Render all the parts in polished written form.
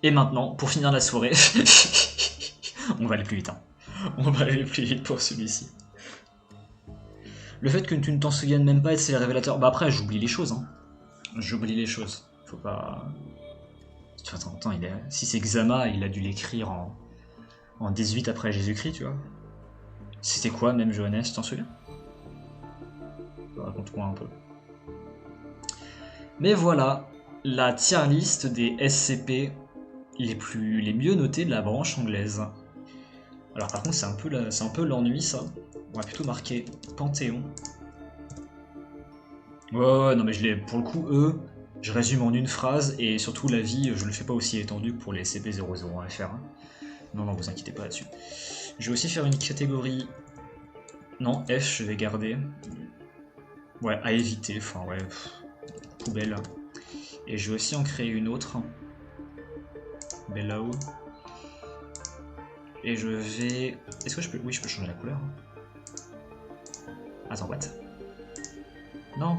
Et maintenant, pour finir la soirée, on va aller plus vite. Hein. On va aller plus vite pour celui-ci. Le fait que tu ne t'en souviennes même pas, c'est le révélateur. Bah après, j'oublie les choses. Hein. J'oublie les choses. Faut pas... Attends, si c'est Xama, il a dû l'écrire en 18 après Jésus-Christ, tu vois. C'était quoi, même Johannes, tu t'en souviens? Raconte-moi un peu. Mais voilà, la tier list des SCP les mieux notés de la branche anglaise. Alors par contre, c'est un peu l'ennui, ça. On va plutôt marquer Panthéon. Ouais, non mais pour le coup, eux, je résume en une phrase, et surtout la vie, je le fais pas aussi étendu que pour les SCP-001FR. Hein. Non, vous inquiétez pas là-dessus. Je vais aussi faire une catégorie... Non, F, je vais garder. Ouais, à éviter, enfin ouais, poubelle. Et je vais aussi en créer une autre. Bellow. Et je vais... Est-ce que je peux... Oui, je peux changer la couleur. Attends, what? Non.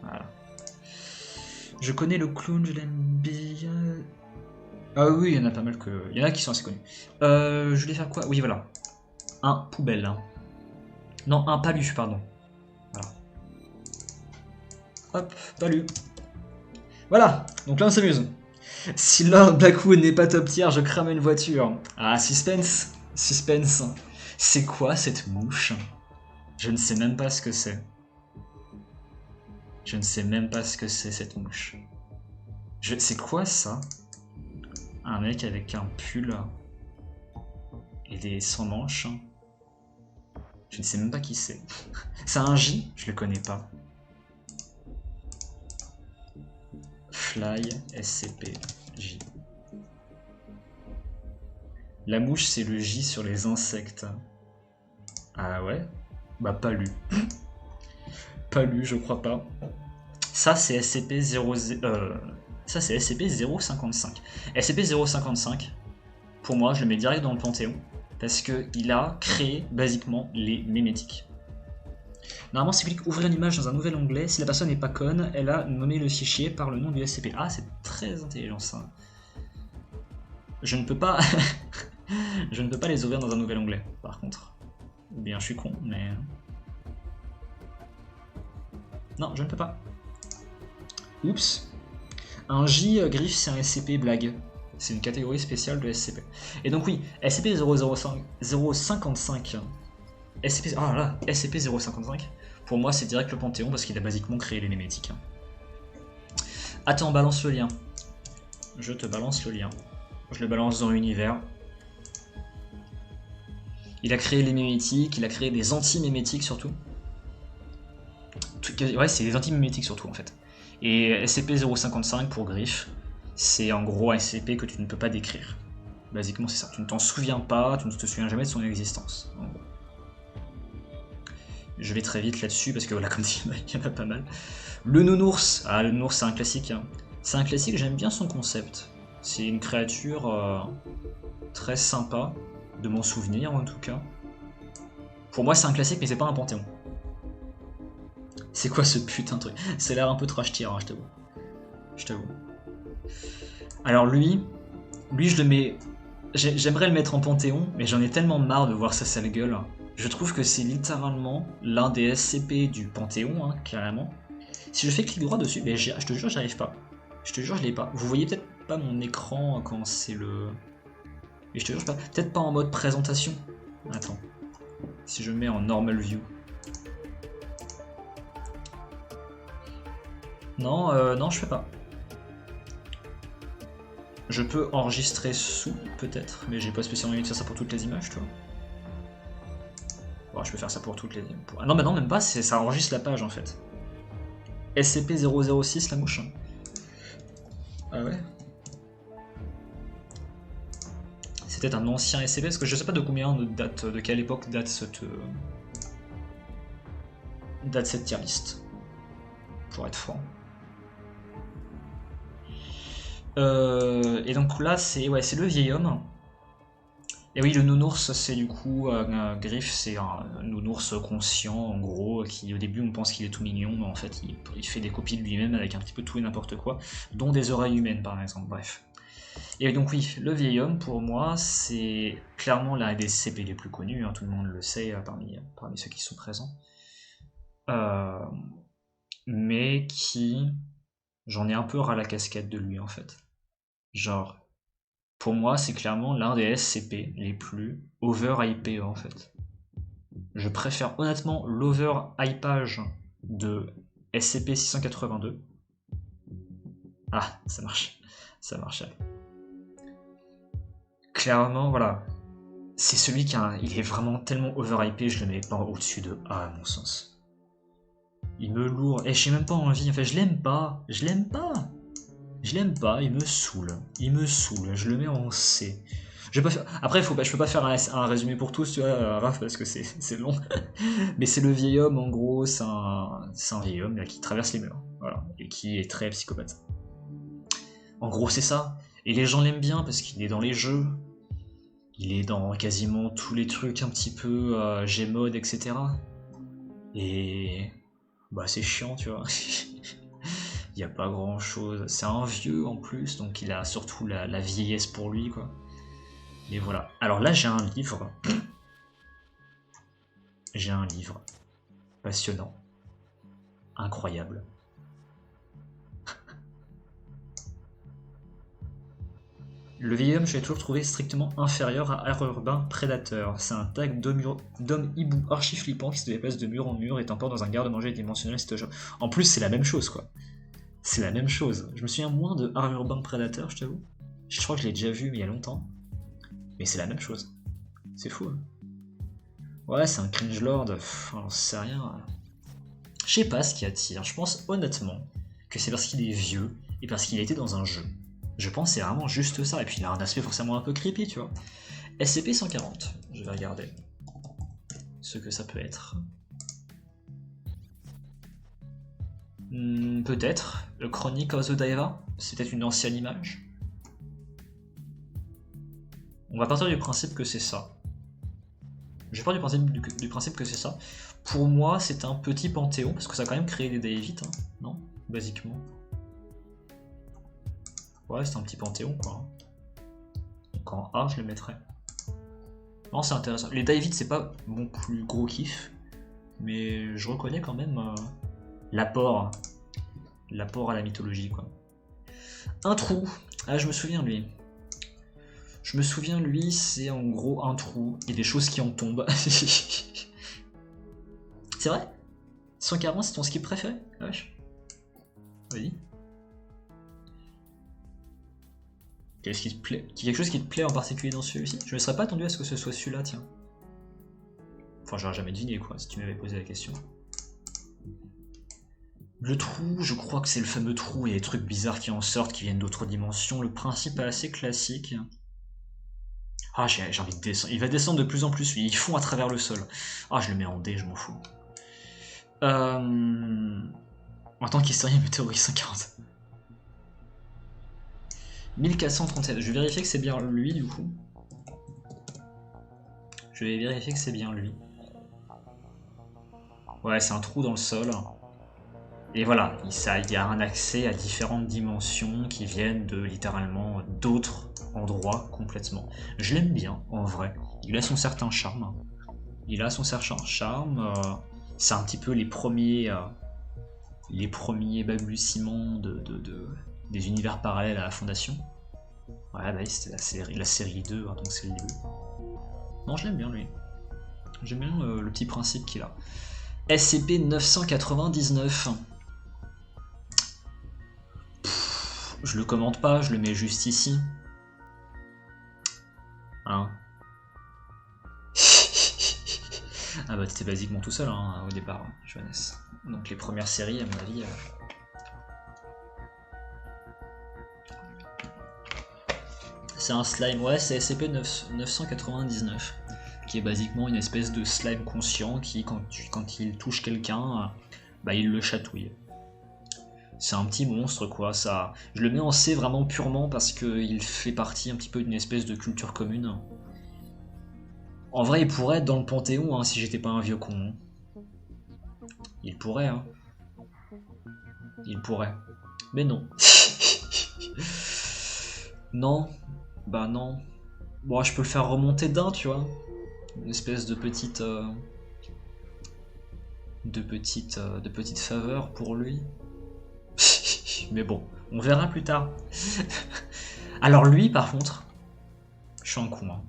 Voilà. Je connais le clown, je l'aime bien... Ah oui, il y en a pas mal que... Il y en a qui sont assez connus. Je voulais faire quoi? Oui, voilà. Un poubelle. Non, un palu, pardon. Voilà. Hop, palu. Voilà, donc là on s'amuse. Si Lord Blackwood n'est pas top tier, je crame une voiture. Ah, suspense. Suspense. C'est quoi cette mouche? Je ne sais même pas ce que c'est. Je ne sais même pas ce que c'est cette mouche. C'est quoi ça? Un mec avec un pull et des sans manches. Je ne sais même pas qui c'est. C'est un J? Je le connais pas. Fly SCP J. La mouche, c'est le J sur les insectes. Ah ouais? Bah pas lu. Pas lu, je crois pas. Ça, c'est SCP-0... ça, c'est SCP-055. SCP-055, pour moi, je le mets direct dans le Panthéon, parce qu'il a créé, basiquement, les mémétiques. Normalement, si vous cliquez ouvrir une image dans un nouvel onglet, si la personne n'est pas conne, elle a nommé le fichier par le nom du SCP. Ah, c'est très intelligent, ça. Je ne peux pas... je ne peux pas les ouvrir dans un nouvel onglet, par contre. Ou bien je suis con, mais... Non, je ne peux pas. Oups. Un J griffe, c'est un SCP blague. C'est une catégorie spéciale de SCP. Et donc oui, SCP-055, SCP, ah là, SCP-055, pour moi c'est direct le Panthéon parce qu'il a basiquement créé les mémétiques. Attends, balance le lien. Je te balance le lien. Je le balance dans l'univers. Il a créé les mémétiques, il a créé des anti-mémétiques surtout. Ouais, c'est des anti-mémétiques surtout en fait. Et SCP-055 pour griffe, c'est en gros un SCP que tu ne peux pas décrire. Basiquement c'est ça, tu ne t'en souviens pas, tu ne te souviens jamais de son existence. En gros. Je vais très vite là-dessus parce que voilà, comme dit, il y en a pas mal. Le nounours, ah le nounours c'est un classique. Hein. C'est un classique, j'aime bien son concept. C'est une créature très sympa, de mon souvenir en tout cas. Pour moi c'est un classique mais c'est pas un panthéon. C'est quoi ce putain de truc? Ça a l'air un peu trash tier, hein, je t'avoue. Je t'avoue. Alors lui je le mets... J'aimerais le mettre en Panthéon, mais j'en ai tellement marre de voir sa sale gueule. Je trouve que c'est littéralement l'un des SCP du Panthéon, hein, carrément. Si je fais clic droit dessus, mais je te jure, j'y arrive pas. Je te jure, je l'ai pas. Vous voyez peut-être pas mon écran quand c'est le... Et je te jure, pas. Peut-être pas en mode présentation. Attends. Si je mets en normal view. Non, non, je fais pas. Je peux enregistrer sous, peut-être, mais j'ai pas spécialement envie de faire ça pour toutes les images, tu vois. Bon, je peux faire ça pour toutes les... Ah non, bah non, même pas, ça enregistre la page, en fait. SCP-006, la mouche. Ah ouais. C'était un ancien SCP, parce que je sais pas de combien de quelle époque date cette tier list. Pour être franc. Et donc là, c'est le vieil homme. Et oui, le nounours, c'est du coup, Griff, c'est un nounours conscient, en gros, qui au début on pense qu'il est tout mignon, mais en fait il fait des copies de lui-même avec un petit peu tout et n'importe quoi, dont des oreilles humaines par exemple, bref. Et donc oui, le vieil homme, pour moi, c'est clairement l'un des SCP les plus connus, hein, tout le monde le sait parmi ceux qui sont présents. Euh, mais qui... J'en ai un peu ras la casquette de lui, en fait. Genre, pour moi, c'est clairement l'un des SCP les plus over-hypés, en fait. Je préfère honnêtement l'over-hypage de SCP-682. Ah, ça marche. Ça marche. Clairement, voilà. C'est celui il est vraiment tellement overhypé, je le mets pas au-dessus de A, à mon sens. Il me lourd. Et j'ai même pas envie. Enfin, je l'aime pas. Je l'aime pas. Je l'aime pas. Il me saoule. Il me saoule. Je le mets en C. Je vais pas faire... Après, je peux pas faire un résumé pour tous, tu vois, Raph, parce que c'est long. Mais c'est le vieil homme, en gros. C'est un vieil homme là, qui traverse les murs. Voilà. Et qui est très psychopathe. En gros, c'est ça. Et les gens l'aiment bien parce qu'il est dans les jeux. Il est dans quasiment tous les trucs un petit peu Gmod, etc. Et bah c'est chiant, tu vois. Il n'y a pas grand chose. C'est un vieux en plus, donc il a surtout la vieillesse pour lui, quoi. Et voilà. Alors là, j'ai un livre. J'ai un livre. Passionnant. Incroyable. Le vieil homme, je l'ai toujours trouvé strictement inférieur à Air Urbain Predator. C'est un tag d'homme hibou archi flippant qui se déplace de mur en mur et t'emporte dans un garde-manger dimensionnel. En plus, c'est la même chose, quoi. C'est la même chose. Je me souviens moins de Air Urbain Predator, je t'avoue. Je crois que je l'ai déjà vu, mais il y a longtemps. Mais c'est la même chose. C'est fou, hein. Ouais, c'est un cringe lord. J'en sais rien. Je sais pas ce qui attire. Je pense honnêtement que c'est parce qu'il est vieux et parce qu'il a été dans un jeu. Je pense que c'est vraiment juste ça. Et puis il a un aspect forcément un peu creepy, tu vois. SCP-140. Je vais regarder ce que ça peut être. Peut-être. Le Chronic of the Daiva. C'est peut-être une ancienne image. On va partir du principe que c'est ça. Je pars du principe que c'est ça. Pour moi, c'est un petit panthéon, parce que ça a quand même créé des Daevit, hein, non? Basiquement. Ouais, c'est un petit panthéon, quoi. Donc en A, je le mettrais. Non, c'est intéressant. Les Daevit, c'est pas mon plus gros kiff, mais je reconnais quand même l'apport à la mythologie, quoi. Un trou. Ah, je me souviens, lui. C'est en gros un trou, et des choses qui en tombent. C'est vrai? 140, c'est ton skip préféré? Wesh. Vas-y. Quelque chose qui te plaît en particulier dans celui-ci? Je me serais pas attendu à ce que ce soit celui-là, tiens. Enfin, j'aurais jamais deviné, quoi, si tu m'avais posé la question. Le trou, je crois que c'est le fameux trou, il y a des trucs bizarres qui en sortent, qui viennent d'autres dimensions. Le principe est assez classique. Ah, j'ai envie de descendre. Il va descendre de plus en plus, lui. Ils font à travers le sol. Ah, je le mets en D, je m'en fous. En tant qu'historien météorique 140. 1437. Je vais vérifier que c'est bien lui, du coup. Je vais vérifier que c'est bien lui. Ouais, c'est un trou dans le sol. Et voilà, il y a un accès à différentes dimensions qui viennent de littéralement d'autres endroits complètement. Je l'aime bien, en vrai. Il a son certain charme. C'est un petit peu les premiers balbutiements des univers parallèles à la Fondation. Ouais, bah c'était la série 2, hein, donc c'est le début. Non, je l'aime bien, lui. J'aime bien le petit principe qu'il a. SCP-999. Je le commente pas, je le mets juste ici. Hein. Ah bah t'étais basiquement tout seul hein, au départ, Johannes. Donc les premières séries, à mon avis... C'est un slime, ouais, c'est SCP-999, qui est basiquement une espèce de slime conscient qui, quand il touche quelqu'un, bah il le chatouille. C'est un petit monstre, quoi. Ça, je le mets en C vraiment purement parce qu'il fait partie un petit peu d'une espèce de culture commune. En vrai, il pourrait être dans le Panthéon, hein, si j'étais pas un vieux con. Hein. Il pourrait, hein. Il pourrait. Mais non. Non. Bah non. Bon, je peux le faire remonter d'un, tu vois. Une espèce de petite... de petite faveur pour lui. Mais bon, on verra plus tard. Alors lui, par contre, je suis un con, hein.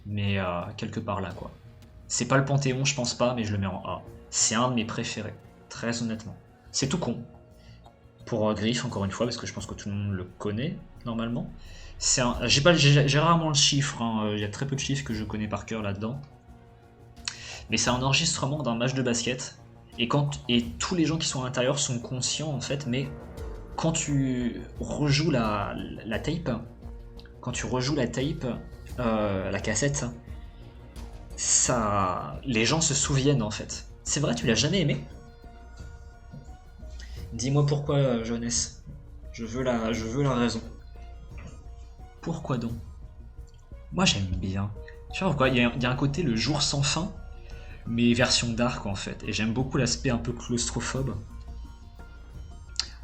Mais quelque part là, quoi. C'est pas le Panthéon, je pense pas, mais je le mets en A. C'est un de mes préférés, très honnêtement. C'est tout con. Pour Griff, encore une fois, parce que je pense que tout le monde le connaît, normalement. J'ai rarement le chiffre, hein. Il y a très peu de chiffres que je connais par cœur là-dedans. Mais c'est un enregistrement d'un match de basket. Et tous les gens qui sont à l'intérieur sont conscients, en fait, mais quand tu rejoues la tape, la cassette, les gens se souviennent, en fait. C'est vrai, tu l'as jamais aimé? Dis-moi pourquoi, jeunesse. Je veux la raison. Pourquoi donc? Moi, j'aime bien. Tu vois pourquoi? Il y a un côté le jour sans fin, mais version dark, en fait. Et j'aime beaucoup l'aspect un peu claustrophobe.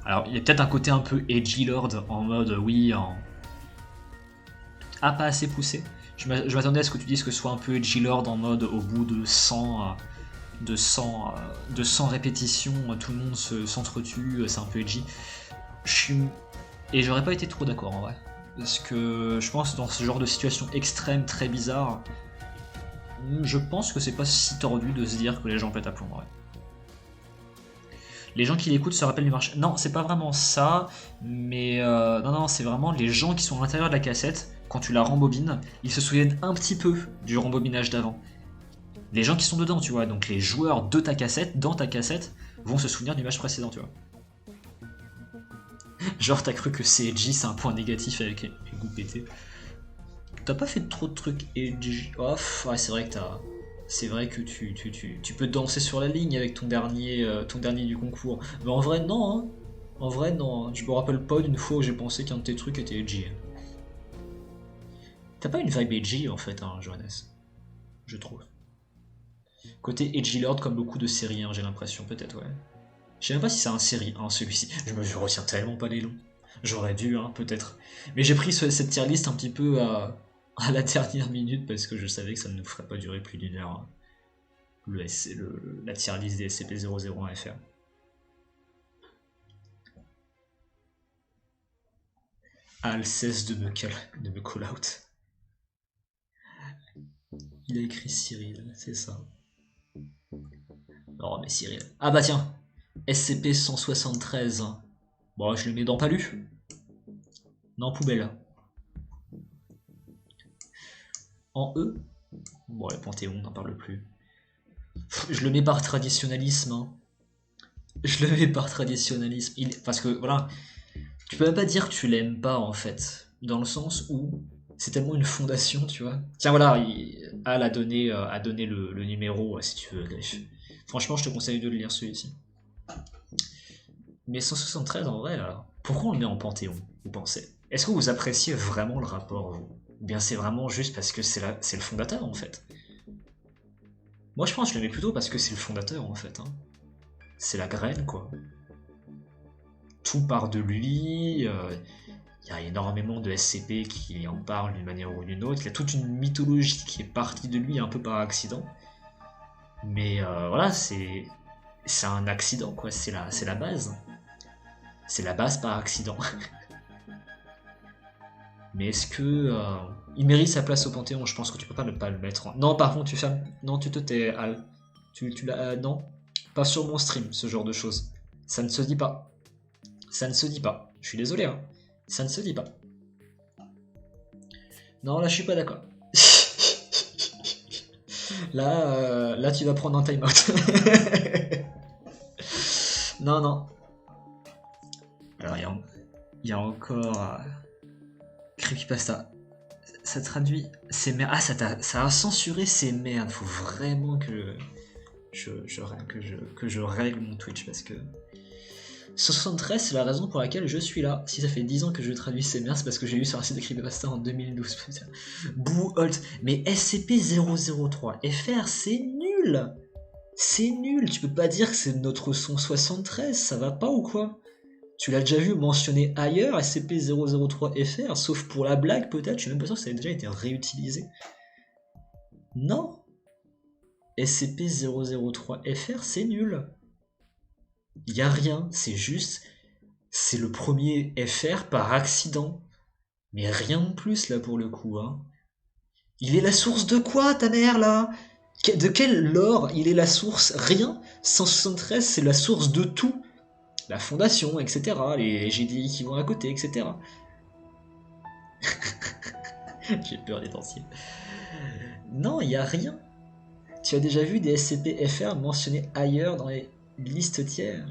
Alors, il y a peut-être un côté un peu edgy lord, en mode, oui, Ah, pas assez poussé. Je m'attendais à ce que tu dises que ce soit un peu edgy lord, en mode, au bout de 100 répétitions, tout le monde s'entretue, c'est un peu edgy. Et j'aurais pas été trop d'accord en vrai. Parce que je pense que dans ce genre de situation extrême, très bizarre, je pense que c'est pas si tordu de se dire que les gens pètent à plomb en vrai. Les gens qui l'écoutent se rappellent du marché. Non, c'est pas vraiment ça, mais non, c'est vraiment les gens qui sont à l'intérieur de la cassette, quand tu la rembobines, ils se souviennent un petit peu du rembobinage d'avant. Les gens qui sont dedans, tu vois, donc les joueurs de ta cassette, dans ta cassette, vont se souvenir du match précédent, tu vois. Genre, t'as cru que c'est edgy, c'est un point négatif avec les goûts pétés. T'as pas fait trop de trucs edgy. Oh, ouais, c'est vrai que tu peux danser sur la ligne avec ton dernier du concours. Mais en vrai, non, hein. En vrai, non. Hein. Je me rappelle pas d'une fois où j'ai pensé qu'un de tes trucs était edgy. T'as pas une vibe edgy, en fait, hein, Johannes. Je trouve. Côté edgy lord comme beaucoup de séries, hein, j'ai l'impression, peut-être, ouais. Je sais même pas si c'est un série 1 celui-ci. Je me retiens tellement pas les noms. J'aurais dû, hein, peut-être. Mais j'ai pris cette tier list un petit peu à la dernière minute parce que je savais que ça ne nous ferait pas durer plus d'une heure. Hein. La tier list des SCP-001-FR. Al cesse de me call out. Il a écrit Cyril, c'est ça. Non mais Cyril. Ah bah tiens, SCP-173. Bon, je le mets dans Palu. Non, poubelle. En E. Bon, le Panthéon, on n'en parle plus. Je le mets par traditionnalisme. Hein. Je le mets par traditionnalisme. Parce que, voilà, tu peux même pas dire que tu l'aimes pas, en fait. Dans le sens où c'est tellement une fondation, tu vois. Tiens, voilà, Al a donné le numéro, si tu veux, Griff. Franchement, je te conseille de le lire, celui-ci. Mais 173, en vrai, alors, pourquoi on le met en Panthéon, vous pensez? Est-ce que vous appréciez vraiment le rapport, vous? Ou bien c'est vraiment juste parce que c'est le fondateur, en fait? Moi, je pense que je le mets plutôt parce que c'est le fondateur, en fait. Hein. C'est la graine, quoi. Tout part de lui. Il y a énormément de SCP qui en parlent d'une manière ou d'une autre. Il y a toute une mythologie qui est partie de lui un peu par accident. Mais voilà, c'est un accident, quoi. C'est la base. C'est la base par accident. Mais est-ce que il mérite sa place au Panthéon? Je pense que tu peux pas ne pas le mettre. Non, par contre, tu fermes. Non, tu te tais, Al. Tu l'as. Non, pas sur mon stream, ce genre de choses. Ça ne se dit pas. Ça ne se dit pas. Je suis désolé, hein. Ça ne se dit pas. Non, là, je suis pas d'accord. Là, tu vas prendre un time-out. Non. Alors, il y a encore... Creepypasta. Ça traduit ces merdes. Ah, ça a censuré ces merdes. Faut vraiment que je règle mon Twitch parce que 173, c'est la raison pour laquelle je suis là. Si ça fait 10 ans que je traduis ces merdes, c'est parce que j'ai lu sur un site de Creepypasta en 2012. Putain. Boo Holt. Mais SCP-003 FR, c'est nul. C'est nul. Tu peux pas dire que c'est notre 173, ça va pas ou quoi? Tu l'as déjà vu mentionné ailleurs, SCP-003 FR, sauf pour la blague peut-être, je suis même pas sûr que ça ait déjà été réutilisé. Non. SCP-003 FR, c'est nul. Y a rien, c'est juste, c'est le premier FR par accident. Mais rien de plus là pour le coup. Hein. Il est la source de quoi ta mère là? De quel lore il est la source? Rien. 173 c'est la source de tout. La fondation, etc. Les GDI qui vont à côté, etc. J'ai peur des dentiers. Non, il y a rien. Tu as déjà vu des SCP-FR mentionnés ailleurs dans les listes tiers?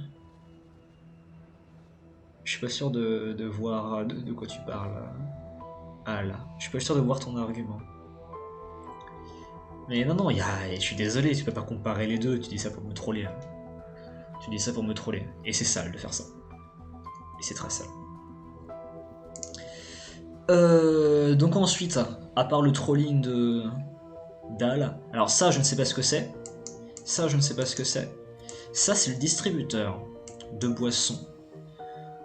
Je suis pas sûr de voir de quoi tu parles. Ah là, je suis pas sûr de voir ton argument. Mais non, je suis désolé, tu peux pas comparer les deux, tu dis ça pour me troller. Hein. Tu dis ça pour me troller. Et c'est sale de faire ça. Et c'est très sale. Donc ensuite, à part le trolling de Dal, alors ça je ne sais pas ce que c'est. Ça je ne sais pas ce que c'est. Ça c'est le distributeur de boissons.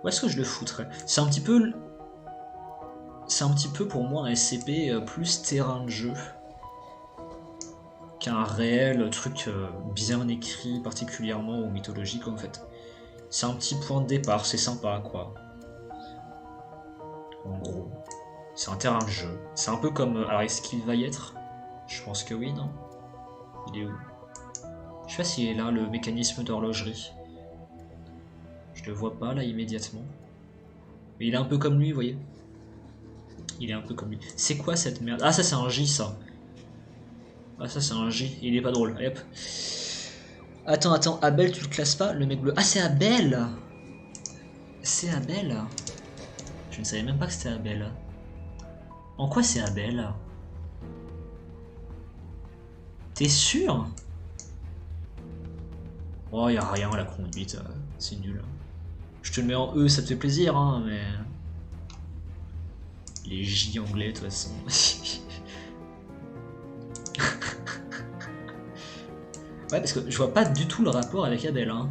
Où est-ce que je le foutrais? C'est un petit peu pour moi un SCP plus terrain de jeu qu'un réel truc bien écrit particulièrement ou mythologique en fait. C'est un petit point de départ, c'est sympa quoi. En gros, c'est un terrain de jeu. C'est un peu comme... Alors est-ce qu'il va y être? Je pense que oui, non? Il est où? Je sais pas s'il est là, le mécanisme d'horlogerie. Je le vois pas là immédiatement. Mais il est un peu comme lui, vous voyez? Il est un peu comme lui. C'est quoi cette merde? Ah ça c'est un J ça. Ah ça c'est un J, il est pas drôle. Allez, hop. Attends, Abel tu le classes pas? Le mec bleu. Ah c'est Abel! C'est Abel? Je ne savais même pas que c'était Abel. En quoi c'est Abel? T'es sûr? Oh y'a rien la conduite, c'est nul. Je te le mets en E, ça te fait plaisir hein, mais... Les J anglais de toute façon. Ouais, parce que je vois pas du tout le rapport avec Abel. Hein.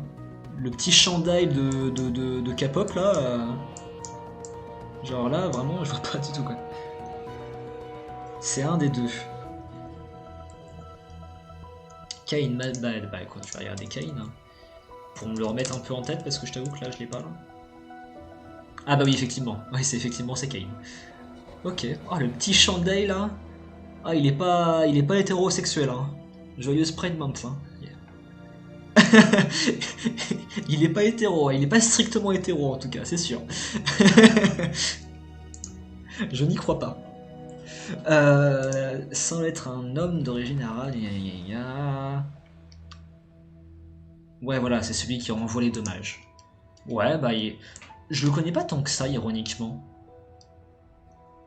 Le petit chandail de K-pop là. Genre là, vraiment, je vois pas du tout quoi. C'est un des deux. Cain, bah écoute, je vais regarder Cain. Hein, pour me le remettre un peu en tête parce que je t'avoue que là, je l'ai pas là. Ah bah oui, effectivement. Oui, c'est Cain. Ok. Oh, le petit chandail là. Ah, il est pas hétérosexuel. Hein. Joyeuse Pride Month. Hein. Il est pas hétéro, il est pas strictement hétéro en tout cas, c'est sûr. Je n'y crois pas. Sans être un homme d'origine arabe, ouais voilà, c'est celui qui renvoie les dommages. Ouais bah je le connais pas tant que ça ironiquement.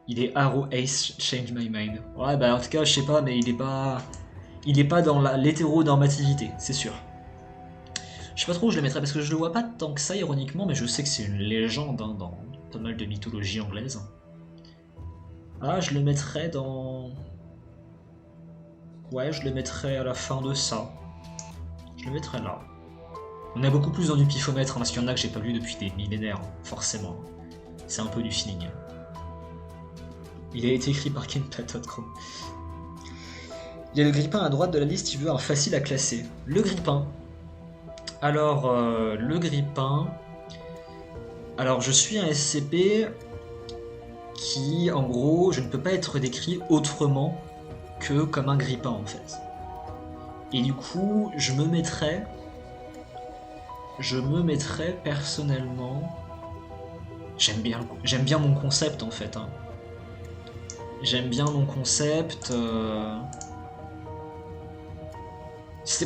Il est Arrow Ace Change My Mind. Ouais bah en tout cas je sais pas mais il est pas dans l'hétéronormativité, c'est sûr. Je sais pas trop où je le mettrais parce que je le vois pas tant que ça ironiquement, mais je sais que c'est une légende hein, dans pas mal de mythologie anglaise. Ah, je le mettrais dans... Ouais, je le mettrais à la fin de ça. Je le mettrais là. On est beaucoup plus dans du pifomètre, hein, parce qu'il y en a que j'ai pas vu depuis des millénaires, forcément. C'est un peu du feeling. Il a été écrit par Ken Platot. Il y a le grippin à droite de la liste, tu veux un facile à classer. Le grippin. Alors, le grippin... Alors, je suis un SCP qui, en gros, je ne peux pas être décrit autrement que comme un grippin, en fait. Et du coup, je me mettrais personnellement... J'aime bien mon concept, en fait. Hein. J'aime bien mon concept...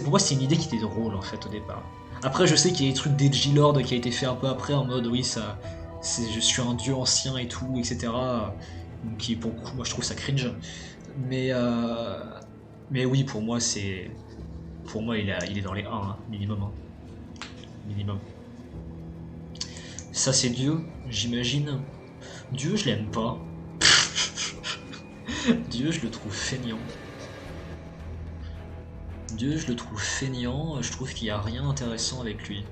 Pour moi, c'est une idée qui était drôle, en fait, au départ. Après, je sais qu'il y a des trucs d'Edgelord qui a été fait un peu après, en mode, oui, ça, je suis un dieu ancien et tout, etc. Qui, pour le coup, moi, je trouve ça cringe. Mais oui, pour moi, il est dans les 1, hein, minimum. Hein. Minimum. Ça c'est Dieu, j'imagine. Dieu, je l'aime pas. Dieu, je le trouve feignant. Dieu, je le trouve feignant, je trouve qu'il n'y a rien d'intéressant avec lui.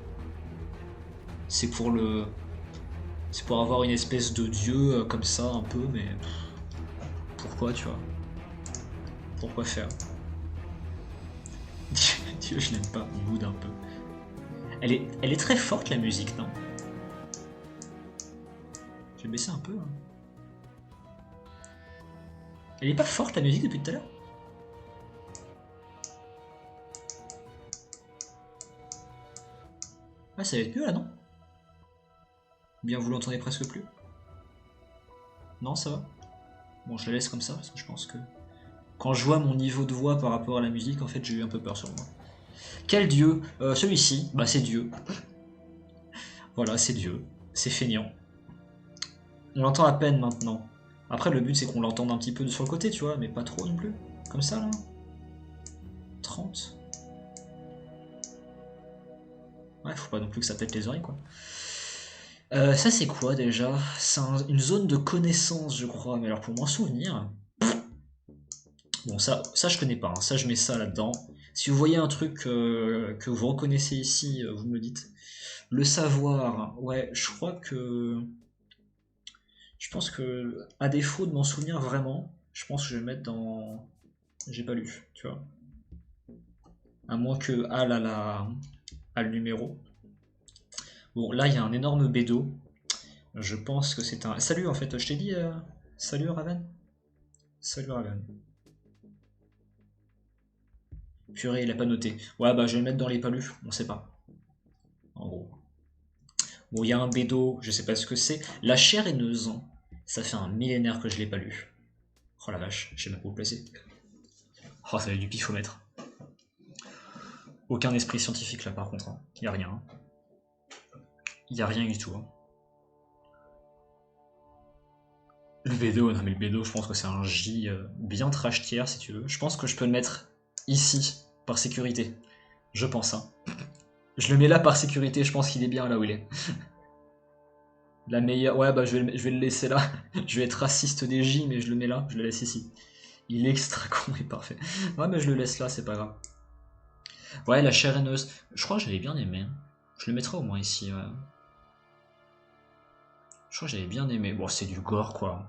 C'est pour le... C'est pour avoir une espèce de dieu comme ça, un peu, mais... Pourquoi, tu vois? Pourquoi faire? Dieu, je l'aime pas, il boude un peu. Elle est très forte, la musique, non? Je vais baisser un peu, hein. Elle est pas forte, la musique, depuis tout à l'heure? Ah, ça va être mieux, là, non? Bien, vous l'entendez presque plus? Non, ça va? Bon, je la laisse comme ça, parce que je pense que... Quand je vois mon niveau de voix par rapport à la musique, en fait, j'ai eu un peu peur sur moi. Quel dieu? Celui-ci, bah c'est Dieu. Voilà, c'est Dieu. C'est feignant. On l'entend à peine maintenant. Après, le but, c'est qu'on l'entende un petit peu sur le côté, tu vois, mais pas trop non plus. Comme ça, là. 30. Ouais, faut pas non plus que ça pète les oreilles, quoi. Ça, c'est quoi, déjà? C'est une zone de connaissance, je crois. Mais alors, pour m'en souvenir... Bon, ça je connais pas, hein. Ça, je mets ça là-dedans. Si vous voyez un truc que vous reconnaissez ici, vous me le dites. Le savoir, ouais, je crois que... Je pense que, à défaut de m'en souvenir vraiment, je pense que je vais le mettre dans... J'ai pas lu, tu vois. À moins que Al a le numéro. Bon, là, il y a un énorme bédo. Je pense que c'est un... Salut, en fait, je t'ai dit... Salut, Raven. Salut, Raven. Purée, il a pas noté. Ouais, bah, je vais le mettre dans les palus, on sait pas. En gros. Bon, il y a un bédo, je sais pas ce que c'est. La chair haineuse. Ça fait un millénaire que je l'ai pas lu. Oh la vache, je sais même pas où placer. Oh, ça va du pifomètre. Aucun esprit scientifique là par contre, hein. Y a rien. Hein. Y a rien du tout. Hein. Le bédo, non mais le bédo, je pense que c'est un J bien trash tier si tu veux. Je pense que je peux le mettre ici, par sécurité. Je pense, hein. Je le mets là par sécurité, je pense qu'il est bien là où il est. La meilleure... Ouais, bah je vais le laisser là. Je vais être raciste des J, mais je le mets là, je le laisse ici. Il est extra con et parfait. Ouais, mais je le laisse là, c'est pas grave. Ouais, la chair haineuse. Je crois que j'avais bien aimé. Je le mettrai au moins ici, ouais. Je crois que j'avais bien aimé. Bon, c'est du gore, quoi.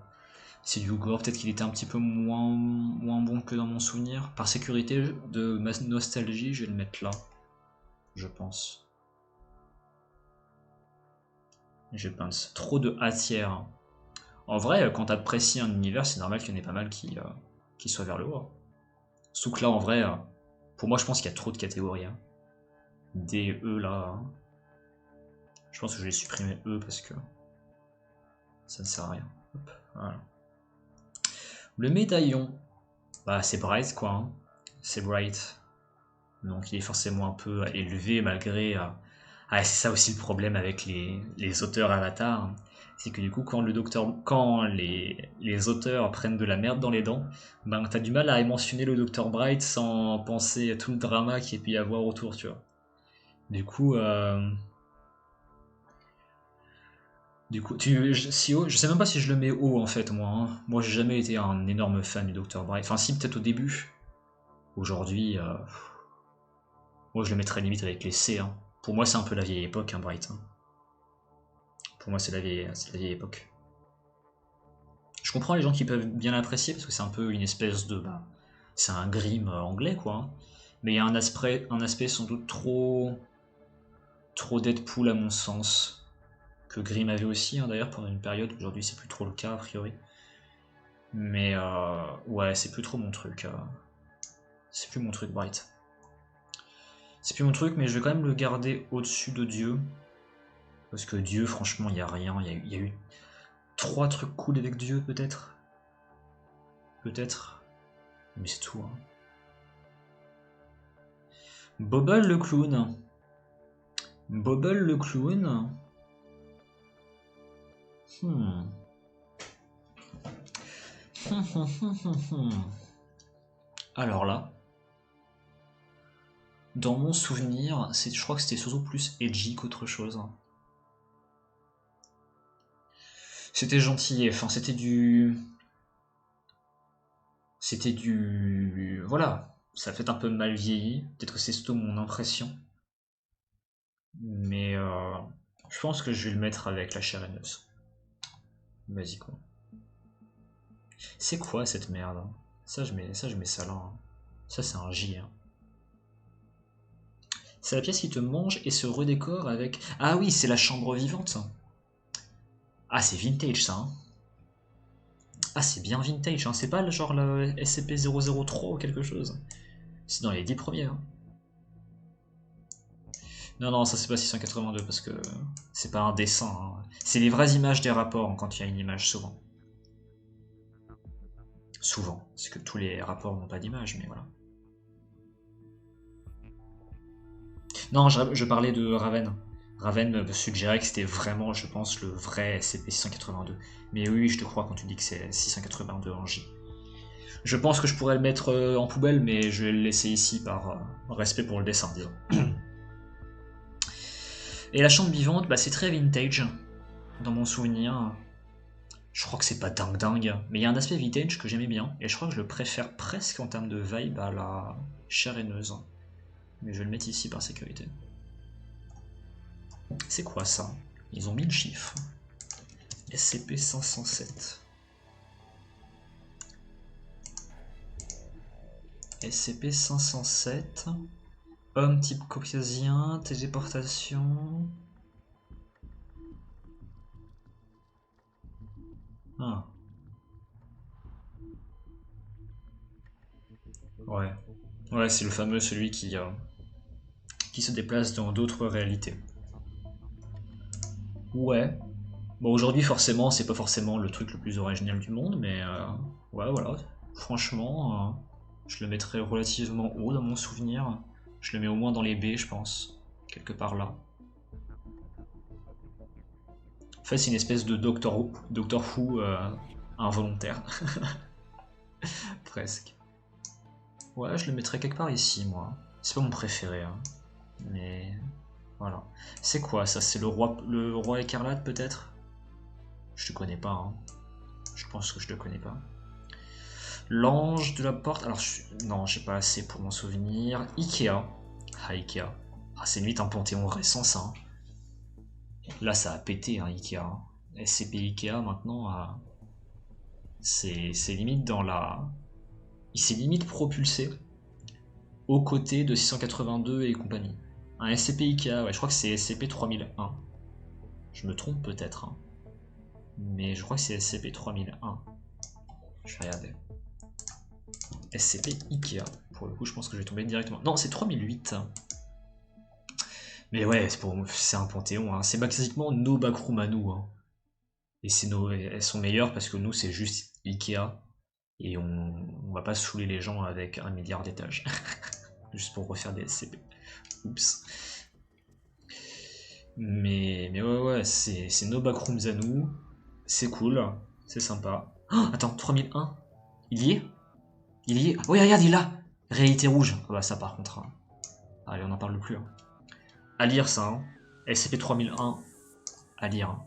C'est du gore. Peut-être qu'il était un petit peu moins bon que dans mon souvenir. Par sécurité de ma nostalgie, je vais le mettre là. Je pense. Je pense. Trop de A tiers. En vrai, quand t'apprécies un univers, c'est normal qu'il y en ait pas mal qui soient vers le haut. Sauf que là, en vrai, pour moi, je pense qu'il y a trop de catégories. Hein. D, E, là. Hein. Je pense que je vais supprimer E parce que ça ne sert à rien. Hop, voilà. Le médaillon, bah c'est Bright quoi, hein. C'est Bright. Donc il est forcément un peu élevé malgré... Ah, c'est ça aussi le problème avec les auteurs Avatar. Hein. C'est que du coup quand les auteurs prennent de la merde dans les dents, ben t'as du mal à mentionner le Dr Bright sans penser à tout le drama qu'il y a pu y avoir autour, tu vois. Du coup, je sais même pas si je le mets haut en fait, moi. Hein. Moi, j'ai jamais été un énorme fan du Dr. Bright. Enfin, si, peut-être au début. Aujourd'hui, moi, je le mettrais limite avec les C. Hein. Pour moi, c'est un peu la vieille époque, hein, Bright. Hein. Pour moi, c'est la vieille époque. Je comprends les gens qui peuvent bien l'apprécier parce que c'est un peu une espèce de. Bah, c'est un Grimm anglais, quoi. Hein. Mais il y a un aspect sans doute trop Deadpool à mon sens. Que Grimm avait aussi, hein, d'ailleurs, pendant une période. Aujourd'hui, c'est plus trop le cas, a priori. Mais ouais, c'est plus trop mon truc. C'est plus mon truc, Bright. C'est plus mon truc, mais je vais quand même le garder au-dessus de Dieu. Parce que Dieu, franchement, il n'y a rien. Il y a eu 3 trucs cool avec Dieu, peut-être. Peut-être. Mais c'est tout. Hein. Bobble le clown. Bobble le clown. Hmm. Alors là, dans mon souvenir, je crois que c'était surtout plus edgy qu'autre chose. C'était gentil, enfin c'était du... C'était du... Voilà, ça a fait un peu mal vieilli, peut-être que c'est surtout mon impression. Mais je pense que je vais le mettre avec la chair haineuse. Vas-y quoi. C'est quoi cette merde hein? Je mets ça là. Hein. Ça c'est un J. Hein. C'est la pièce qui te mange et se redécore avec... Ah oui, c'est la chambre vivante. Ah c'est vintage ça. Hein. Ah c'est bien vintage, hein. C'est pas genre le SCP-003 ou quelque chose. C'est dans les 10 premiers. Hein. Non, non, ça c'est pas 682 parce que c'est pas un dessin. Hein. C'est les vraies images des rapports hein, quand il y a une image souvent. Souvent, parce que tous les rapports n'ont pas d'image, mais voilà. Non, je parlais de Raven. Raven me suggérait que c'était vraiment, je pense, le vrai SCP-682. Mais oui, je te crois quand tu dis que c'est 682 en J. Je pense que je pourrais le mettre en poubelle, mais je vais le laisser ici par respect pour le dessin, disons. Et la chambre vivante, bah, c'est très vintage, dans mon souvenir. Je crois que c'est pas dingue dingue, mais il y a un aspect vintage que j'aimais bien, et je crois que je le préfère presque en termes de vibe à la chair haineuse. Mais je vais le mettre ici par sécurité. C'est quoi ça? Ils ont mis le chiffre. SCP-507. SCP-507. Homme type caucasien, téléportation. Ah. Ouais. Ouais, c'est le fameux celui qui se déplace dans d'autres réalités. Ouais. Bon, aujourd'hui, forcément, c'est pas forcément le truc le plus original du monde, mais ouais, voilà. Franchement, je le mettrais relativement haut dans mon souvenir. Je le mets au moins dans les B, je pense. Quelque part là. En fait, c'est une espèce de Doctor Who involontaire. Presque. Ouais, je le mettrais quelque part ici, moi. C'est pas mon préféré, hein. Mais voilà. C'est quoi ça? C'est le roi écarlate, peut-être? Je te connais pas, hein. Je pense que je le connais pas. L'ange de la porte. Alors, non, j'ai pas assez pour m'en souvenir. Ikea. Ah, Ikea. Ah, c'est limite un panthéon récent, ça. Hein. Là, ça a pété, hein, Ikea. Hein. SCP Ikea, maintenant, c'est limite dans la... Il s'est limite propulsé aux côtés de 682 et compagnie. Un SCP Ikea, ouais, je crois que c'est SCP-3001. Je me trompe peut-être. Hein. Mais je crois que c'est SCP-3001. Je vais regarder. SCP Ikea. Pour le coup, je pense que je vais tomber directement. Non, c'est 3008. Mais ouais, c'est un panthéon. Hein. C'est basiquement nos backroom à nous. Hein. Et elles sont meilleures parce que nous, c'est juste Ikea. Et on va pas saouler les gens avec 1 milliard d'étages. Juste pour refaire des SCP. Oups. Mais ouais, c'est nos backrooms à nous. C'est cool. C'est sympa. Oh, attends, 3001. Il y est? Il y est? Oui, regarde, il est là. Réalité rouge. Ah bah ça par contre. Hein. Allez, on n'en parle plus. Hein. À lire ça. Hein. SCP-3001. À lire. Hein.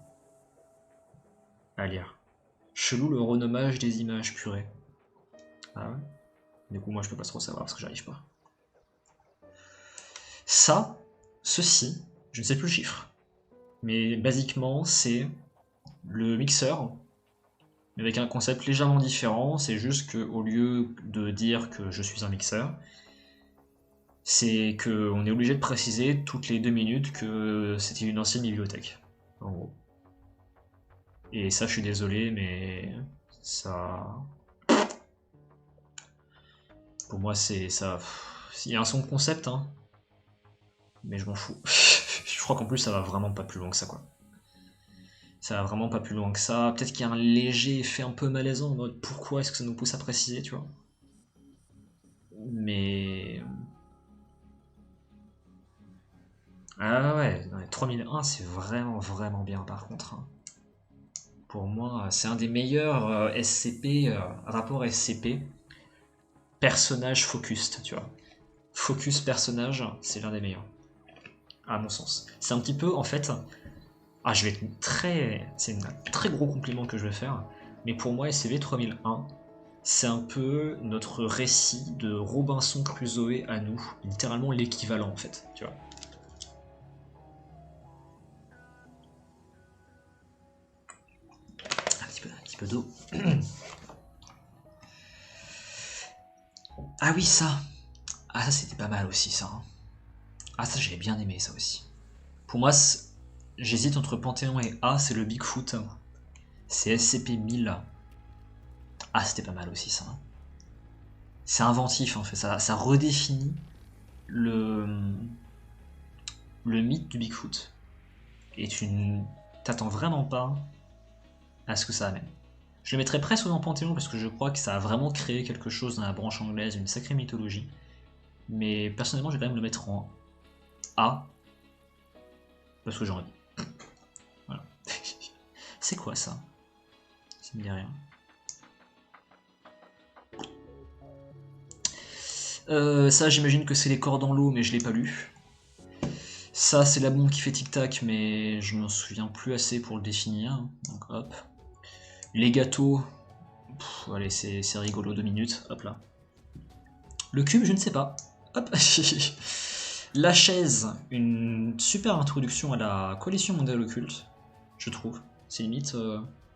À lire. Chelou le renommage des images purées. Ah ouais? Du coup, moi je peux pas trop savoir parce que j'arrive pas. Ça, ceci, je ne sais plus le chiffre. Mais basiquement, c'est le mixeur, mais avec un concept légèrement différent. C'est juste qu'au lieu de dire que je suis un mixeur, c'est qu'on est obligé de préciser toutes les 2 minutes que c'était une ancienne bibliothèque, en gros. Et ça, je suis désolé, mais ça... Pour moi, c'est ça... Il y a un son de concept, hein, mais je m'en fous. Je crois qu'en plus, ça va vraiment pas plus loin que ça, quoi. Ça va vraiment pas plus loin que ça. Peut-être qu'il y a un léger effet un peu malaisant en mode pourquoi est-ce que ça nous pousse à préciser, tu vois. Mais... Ah ouais, 3001 c'est vraiment vraiment bien par contre. Hein. Pour moi, c'est un des meilleurs SCP, rapport SCP, personnage focused, tu vois. Focus personnage, c'est l'un des meilleurs, à mon sens. C'est un petit peu, en fait, Ah, je vais être très... C'est un très gros compliment que je vais faire. Mais pour moi, SCV 3001, c'est un peu notre récit de Robinson Crusoe à nous. Littéralement l'équivalent, en fait, tu vois. Un petit peu d'eau. Ah oui, ça. Ah, ça, c'était pas mal aussi, ça. Hein. Ah, ça, j'avais bien aimé, ça aussi. Pour moi, j'hésite entre Panthéon et A, c'est le Bigfoot. C'est SCP-1000. Ah, c'était pas mal aussi, ça. C'est inventif, en fait. Ça redéfinit le, le mythe du Bigfoot. Et tu t'attends vraiment pas à ce que ça amène. Je le mettrais presque dans Panthéon parce que je crois que ça a vraiment créé quelque chose dans la branche anglaise, une sacrée mythologie. Mais personnellement, je vais quand même le mettre en A. Parce que j'ai envie. Voilà. C'est quoi ça? Ça me dit rien. Ça, j'imagine que c'est les corps dans l'eau, mais je l'ai pas lu. Ça, c'est la bombe qui fait tic-tac, mais je m'en souviens plus assez pour le définir. Donc hop. Les gâteaux. Pff, allez, c'est rigolo, 2 minutes. Hop là. Le cube, je ne sais pas. Hop. La chaise, une super introduction à la coalition mondiale occulte, je trouve. C'est limite,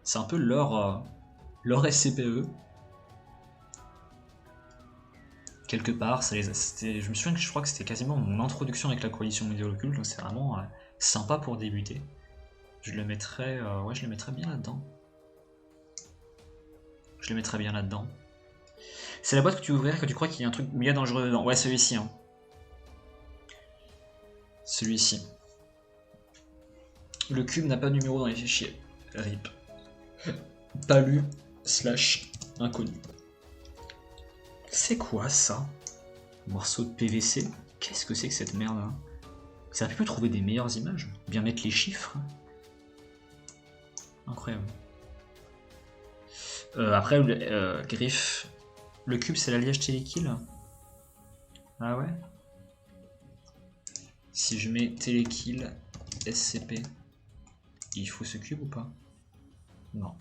c'est un peu leur SCPE. Quelque part, je me souviens que je crois que c'était quasiment mon introduction avec la coalition mondiale occulte, donc c'est vraiment sympa pour débuter. Je le mettrais, ouais, je le mettrais bien là-dedans. Je le mettrais bien là-dedans. C'est la boîte que tu ouvrirais quand tu crois qu'il y a un truc méga dangereux dedans. Ouais, celui-ci. Hein. Celui-ci. Le cube n'a pas de numéro dans les fichiers. RIP. Pas lu / inconnu. C'est quoi ça? Morceau de PVC? Qu'est-ce que c'est que cette merde là? Ça aurait pu trouver des meilleures images? Bien mettre les chiffres? Incroyable. Après, griffe. Le cube, c'est l'alliage télékill? Ah ouais? Si je mets télékill SCP, il faut ce cube ou pas? Non.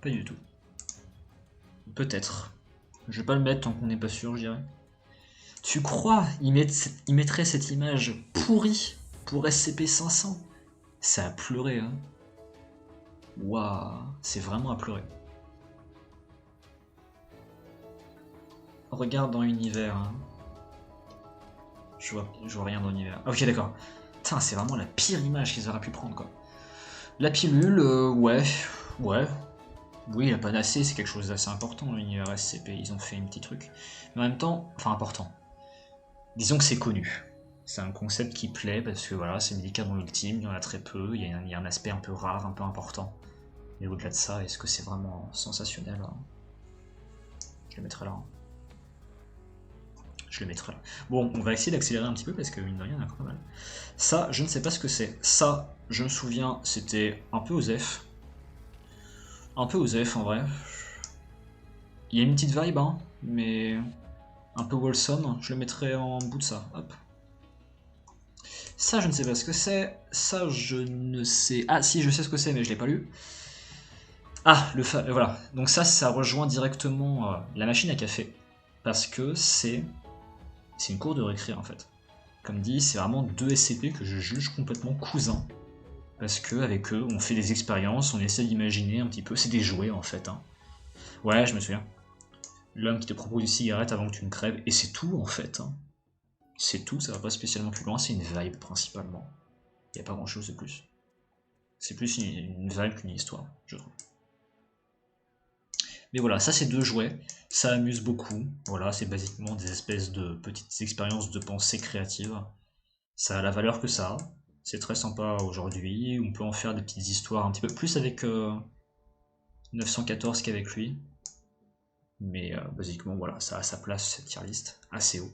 Pas du tout. Peut-être. Je vais pas le mettre tant qu'on n'est pas sûr, je dirais. Tu crois ils mettraient cette image pourrie pour SCP-500? C'est à pleurer, hein. Waouh, c'est vraiment à pleurer. Regarde dans Univers. Hein. Je vois rien dans Univers. Ok, d'accord. Putain, c'est vraiment la pire image qu'ils auraient pu prendre, quoi. La pilule, ouais. Oui, la panacée, c'est quelque chose d'assez important dans l'univers SCP. Ils ont fait un petit truc. Mais en même temps, enfin, important. Disons que c'est connu. C'est un concept qui plaît parce que voilà, c'est médicament ultime, il y en a très peu, il y a un aspect un peu rare, un peu important. Mais au-delà de ça, est-ce que c'est vraiment sensationnel? Hein? Je le mettrai là. Hein. Je le mettrai là. Bon, on va essayer d'accélérer un petit peu parce que mine de rien, il y en a quand même mal. Ça, je ne sais pas ce que c'est. Ça, je me souviens, c'était un peu osef. Un peu osef en vrai. Il y a une petite vibe, hein, mais un peu wholesome. Je le mettrai en bout de ça. Hop. Ça, je ne sais pas ce que c'est. Ça, je ne sais... Ah, si, je sais ce que c'est, mais je l'ai pas lu. Ah, voilà. Donc ça rejoint directement la machine à café. Parce que c'est une cour de récré, en fait. Comme dit, c'est vraiment 2 SCP que je juge complètement cousins. Parce que avec eux, on fait des expériences, on essaie d'imaginer un petit peu. C'est des jouets, en fait. Hein. Ouais, je me souviens. L'homme qui te propose une cigarette avant que tu ne crèves. Et c'est tout, en fait. Hein. C'est tout, ça va pas spécialement plus loin, c'est une vibe principalement. Il n'y a pas grand chose de plus. C'est plus une vibe qu'une histoire, je trouve. Mais voilà, ça c'est 2 jouets, ça amuse beaucoup. Voilà, c'est basiquement des espèces de petites expériences de pensée créative. Ça a la valeur que ça a. C'est très sympa aujourd'hui. On peut en faire des petites histoires un petit peu plus avec 914 qu'avec lui. Mais basiquement, voilà, ça a sa place, cette tier list, assez haut.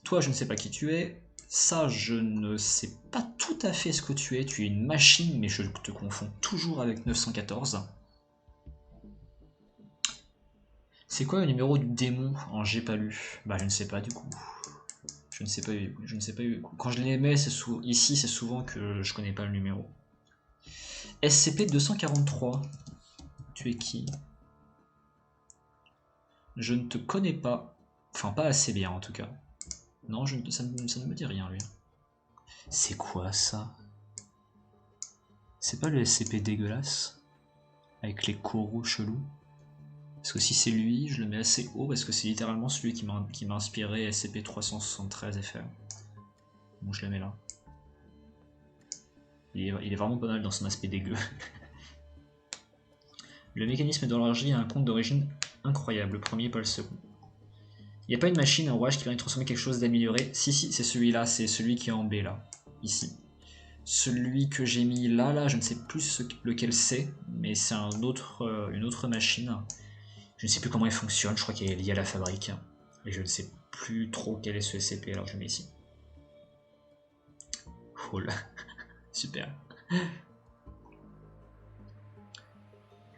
Toi, je ne sais pas qui tu es. Ça, je ne sais pas tout à fait ce que tu es. Tu es une machine, mais je te confonds toujours avec 914. C'est quoi le numéro du démon en j'ai pas lu? Bah, je ne sais pas du coup. Je ne sais pas, je ne sais pas. Quand je les mets, ici, c'est souvent que je connais pas le numéro. SCP-243. Tu es qui? Je ne te connais pas. Enfin, pas assez bien en tout cas. Non, ça ne me dit rien, lui. C'est quoi ça? C'est pas le SCP dégueulasse? Avec les coraux chelous? Parce que si c'est lui, je le mets assez haut parce que c'est littéralement celui qui m'a inspiré SCP-373 FR. Bon, je le mets là. Il est vraiment pas mal dans son aspect dégueu. Le mécanisme d'horlogerie a un compte d'origine incroyable, le premier, pas le second. Il n'y a pas une machine, un rouage qui permet de transformer quelque chose d'amélioré. Si, c'est celui-là, c'est celui qui est en B là, ici. Celui que j'ai mis là, je ne sais plus lequel c'est, mais c'est une autre machine. Je ne sais plus comment elle fonctionne, je crois qu'elle est liée à la fabrique. Et je ne sais plus trop quel est ce SCP, alors je le mets ici. Cool. Super.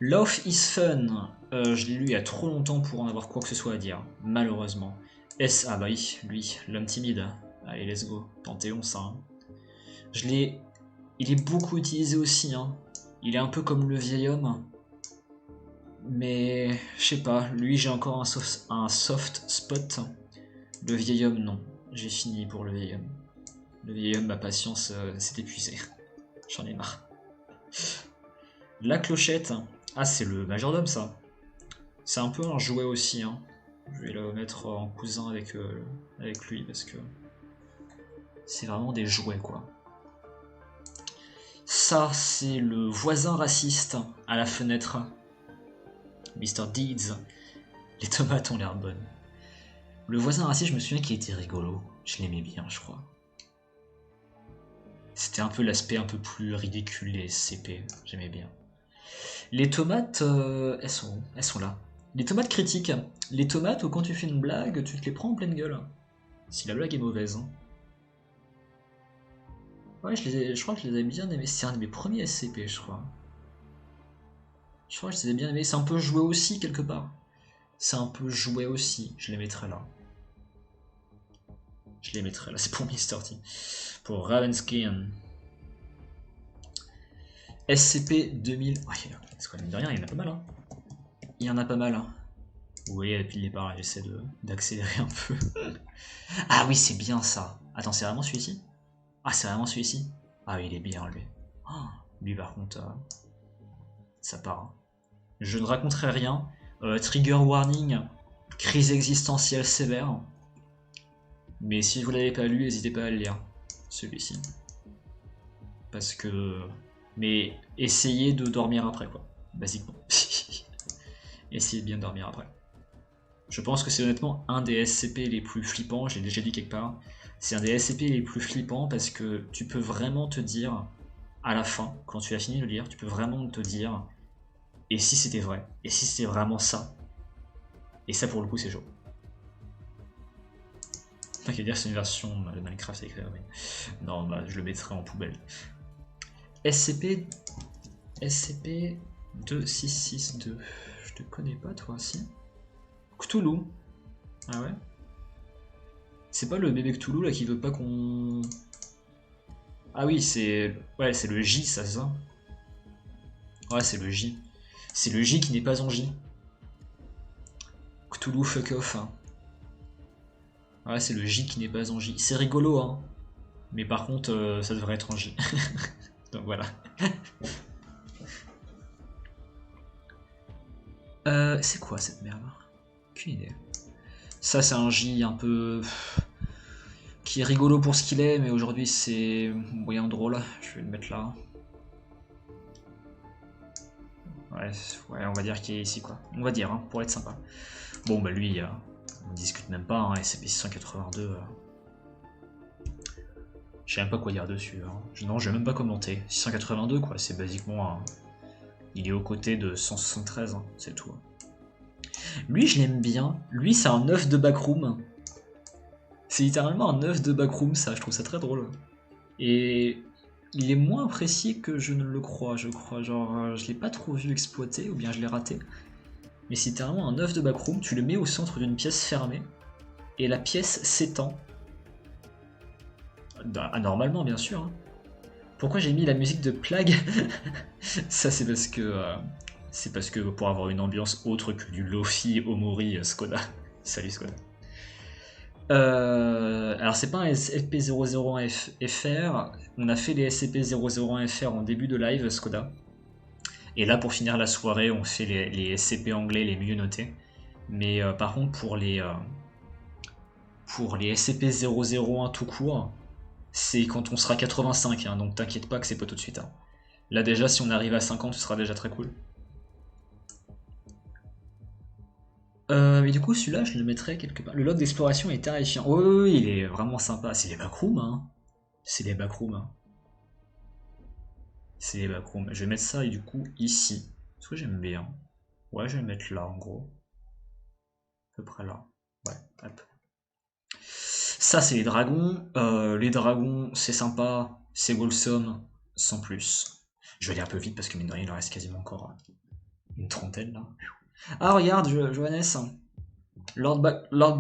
Love is Fun. Je l'ai lu il y a trop longtemps pour en avoir quoi que ce soit à dire, malheureusement. Ah bah oui, lui, l'homme timide. Allez, let's go. Panthéon, ça. Hein. Il est beaucoup utilisé aussi. Hein. Il est un peu comme le vieil homme. Mais, je sais pas, lui j'ai encore un soft spot. Le vieil homme, non. J'ai fini pour le vieil homme. Le vieil homme, ma patience s'est épuisée. J'en ai marre. La clochette. Ah, c'est le majordome, ça. C'est un peu un jouet aussi. Hein. Je vais le mettre en cousin avec lui parce que c'est vraiment des jouets, quoi. Ça, c'est le voisin raciste à la fenêtre. Mr. Deeds. Les tomates ont l'air bonnes. Le voisin raciste, je me souviens qu'il était rigolo. Je l'aimais bien, je crois. C'était un peu l'aspect un peu plus ridicule des SCP. J'aimais bien. Les tomates, elles sont là. Les tomates critiques. Les tomates où quand tu fais une blague, tu te les prends en pleine gueule. Si la blague est mauvaise. Hein. Ouais, je crois que je les avais bien aimés. C'est un de mes premiers SCP, je crois. Je crois que je les ai bien aimés. C'est un peu joué aussi, quelque part. C'est un peu joué aussi. Je les mettrai là. Je les mettrai là. C'est pour Mr. T. Pour Ravenskin. SCP-2000. Oh, c'est quand même de rien, il y en a pas mal. Hein. Il y en a pas mal. Hein. Vous voyez, depuis le départ, j'essaie d'accélérer un peu. Ah oui, c'est bien ça. Attends, c'est vraiment celui-ci? Ah, c'est vraiment celui-ci? Ah oui, il est bien, lui. Oh, lui, par contre, ça part. Hein. Je ne raconterai rien. Trigger warning, crise existentielle sévère. Mais si vous ne l'avez pas lu, n'hésitez pas à le lire. Celui-ci. Parce que... Mais essayez de dormir après, quoi. Basiquement. Essayez de bien dormir après. Je pense que c'est honnêtement un des SCP les plus flippants, je l'ai déjà dit quelque part. C'est un des SCP les plus flippants parce que tu peux vraiment te dire, à la fin, quand tu as fini de le lire, tu peux vraiment te dire, et si c'était vrai? Et si c'était vraiment ça? Et ça, pour le coup, c'est chaud. Pas qu'à dire c'est une version de Minecraft avec mais... Non, bah, je le mettrai en poubelle. SCP-2662. Je te connais pas, toi, si? Cthulhu. Ah ouais? C'est pas le bébé Cthulhu, là, qui veut pas qu'on... Ah oui, c'est... Ouais, c'est le J, ça, c'est ça? Ouais, c'est le J. C'est le J qui n'est pas en J. Cthulhu fuck off. Hein. Ouais, c'est le J qui n'est pas en J. C'est rigolo, hein. Mais par contre, ça devrait être en J. Donc voilà. C'est quoi cette merde? Aucune idée. Ça, c'est un J un peu... qui est rigolo pour ce qu'il est, mais aujourd'hui c'est moyen drôle. Je vais le mettre là. Ouais, on va dire qu'il est ici, quoi. On va dire, hein, pour être sympa. Bon, bah lui, on discute même pas, hein, SCP-682... Je sais même pas quoi dire dessus. Hein. Non, je vais même pas commenter. 682, quoi, c'est basiquement... Il est aux côtés de 173, hein, c'est tout. Lui, je l'aime bien. Lui, c'est un œuf de backroom. C'est littéralement un œuf de backroom, ça. Je trouve ça très drôle. Et il est moins apprécié que je ne le crois, je crois. Genre, je l'ai pas trop vu exploiter, ou bien je l'ai raté. Mais c'est littéralement un œuf de backroom. Tu le mets au centre d'une pièce fermée. Et la pièce s'étend. Normalement, bien sûr. Hein. Pourquoi j'ai mis la musique de Plague? Ça, c'est parce que... c'est parce que pour avoir une ambiance autre que du Lofi Omori Skoda. Salut Skoda. Alors c'est pas un SCP-001FR, on a fait les SCP-001FR en début de live Skoda. Et là pour finir la soirée on fait les SCP anglais les mieux notés. Mais par contre pour les SCP-001 tout court, c'est quand on sera 85, hein, donc t'inquiète pas que c'est pas tout de suite. Hein. Là déjà si on arrive à 50 ce sera déjà très cool. Mais du coup, celui-là, je le mettrais quelque part. Le log d'exploration est terrifiant. Oui, oui, oui, il est vraiment sympa. C'est les backrooms, hein. C'est les backrooms. Hein. C'est les backrooms. Je vais mettre ça, et du coup, ici. Parce que j'aime bien. Ouais, je vais le mettre là, en gros. À peu près là. Ouais, hop. Ça, c'est les dragons. Les dragons, c'est sympa. C'est wholesome, sans plus. Je vais aller un peu vite, parce que mine de rien, il en reste quasiment encore une trentaine, là. Ah, regarde, Johannes. Lord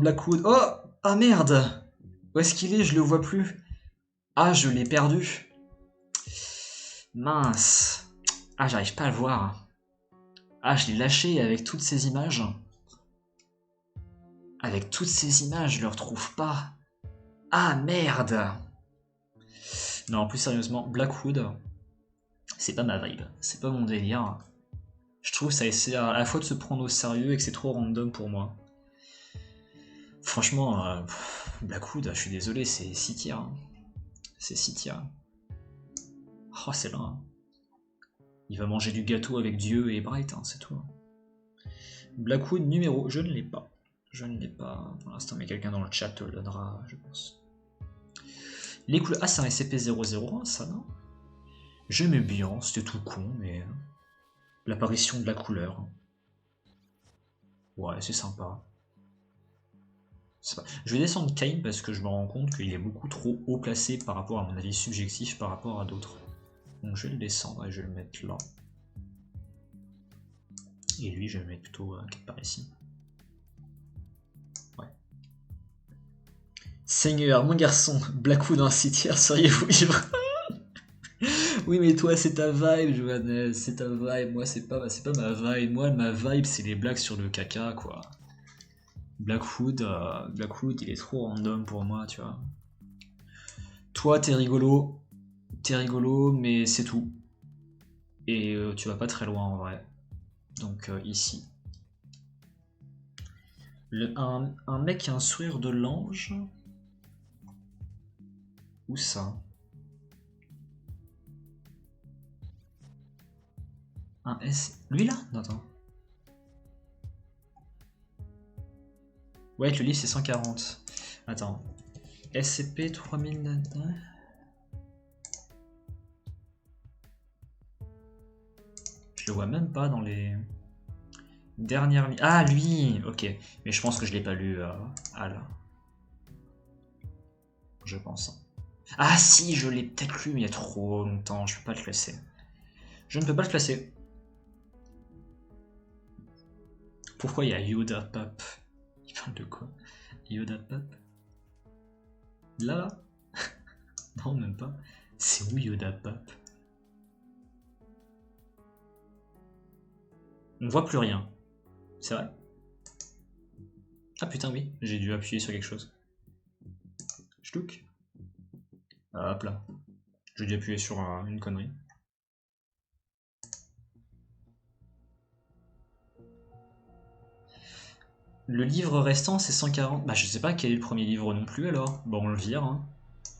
Blackwood. Oh! Ah merde! Où est-ce qu'il est? Je le vois plus. Ah, je l'ai perdu. Mince. Ah, j'arrive pas à le voir. Ah, je l'ai lâché avec toutes ces images. Avec toutes ces images, je le retrouve pas. Ah, merde! Non, plus sérieusement, Blackwood, c'est pas ma vibe. C'est pas mon délire. Je trouve que ça essaie à la fois de se prendre au sérieux et que c'est trop random pour moi. Franchement, Blackwood, je suis désolé, c'est 6 tiers. Hein. C'est 6 tiers. Oh, c'est là. Hein. Il va manger du gâteau avec Dieu et Bright, hein, c'est tout. Blackwood numéro, je ne l'ai pas. Je ne l'ai pas pour l'instant, mais quelqu'un dans le chat le donnera, je pense. Les couleurs. Ah, c'est un SCP-001, ça, non? J'aimais bien, c'était tout con, mais. L'apparition de la couleur. Ouais, c'est sympa. Je vais descendre Kane parce que je me rends compte qu'il est beaucoup trop haut placé par rapport à mon avis subjectif par rapport à d'autres. Donc je vais le descendre et je vais le mettre là. Et lui, je vais le mettre plutôt quelque part ici. Ouais. Seigneur, mon garçon, Blackwood en 6 tiers, seriez-vous ivre? Oui, mais toi, c'est ta vibe, Johannes, c'est ta vibe. Moi, c'est pas ma vibe. Moi, ma vibe, c'est les blagues sur le caca, quoi. Blackwood, il est trop random pour moi, tu vois. Toi, t'es rigolo, mais c'est tout. Et tu vas pas très loin en vrai. Donc ici. Un mec qui a un sourire de l'ange. Où ça? Un S. Lui là? Non, attends. Ouais, le livre c'est 140. Attends. SCP 3000. Je le vois même pas dans les dernières. Ah, lui! Ok. Mais je pense que je l'ai pas lu. Ah là. Je pense. Ah si, je l'ai peut-être lu, mais il y a trop longtemps. Je peux pas le classer. Je ne peux pas le classer. Pourquoi il y a Yoda Pop? Il parle de quoi? Yoda Pop? Là? Non, même pas. C'est où Yoda Pop? On voit plus rien. C'est vrai? Ah putain, oui. J'ai dû appuyer sur quelque chose. Ch'touk. Hop là. J'ai dû appuyer sur une connerie. Le livre restant, c'est 140. Bah, je sais pas quel est le premier livre non plus alors. Bon, on le vire. Hein.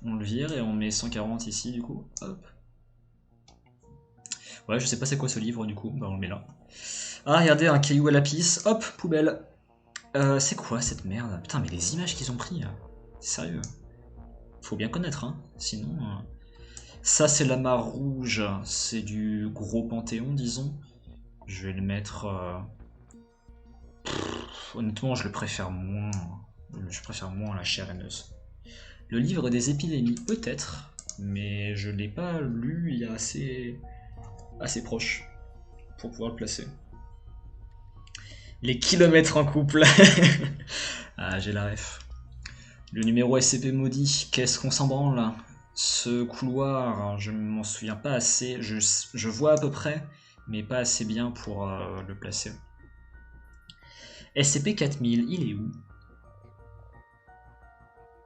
On le vire et on met 140 ici du coup. Hop. Ouais, je sais pas c'est quoi ce livre du coup. Bah, on le met là. Ah, regardez, un caillou à la pisse. Hop, poubelle. C'est quoi cette merde? Putain, mais les images qu'ils ont pris. Sérieux. Faut bien connaître, hein. Sinon. Ça, c'est la mare rouge. C'est du gros panthéon, disons. Je vais le mettre. Honnêtement, je le préfère moins. Je préfère moins la chair haineuse. Le livre des épidémies, peut-être, mais je l'ai pas lu il y a assez proche pour pouvoir le placer. Les kilomètres en couple. Ah, j'ai la ref. Le numéro SCP maudit, qu'est-ce qu'on s'en branle là? Ce couloir, je m'en souviens pas assez. Je vois à peu près, mais pas assez bien pour le placer. SCP-4000, il est où?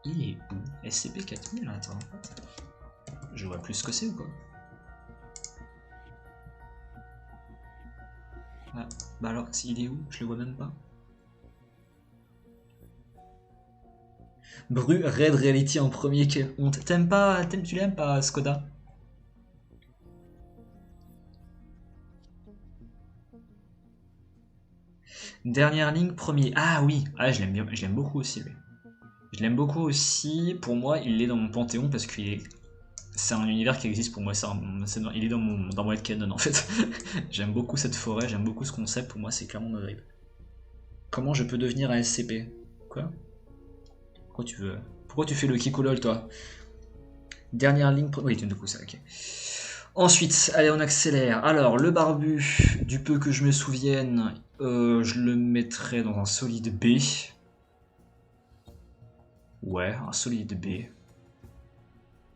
Il est où? SCP-4000, attends. Je vois plus ce que c'est ou quoi? Ah, bah alors, il est où? Je le vois même pas. Bru, Red Reality en premier, quelle honte. Tu l'aimes pas, Skoda? Dernière ligne, premier. Ah oui, ah, je l'aime bien, je l'aime beaucoup aussi, lui. Je l'aime beaucoup aussi. Pour moi, il est dans mon panthéon parce qu'il est. C'est un univers qui existe pour moi. Il est dans mon headcanon en fait. J'aime beaucoup cette forêt, j'aime beaucoup ce concept. Pour moi, c'est clairement ma vibe. Comment je peux devenir un SCP? Quoi? Pourquoi tu fais le Kikolol, toi? Dernière ligne. Oui, du coup, ça, ok. Ensuite, allez, on accélère. Alors, le barbu, du peu que je me souvienne, je le mettrais dans un solide B. Ouais, un solide B.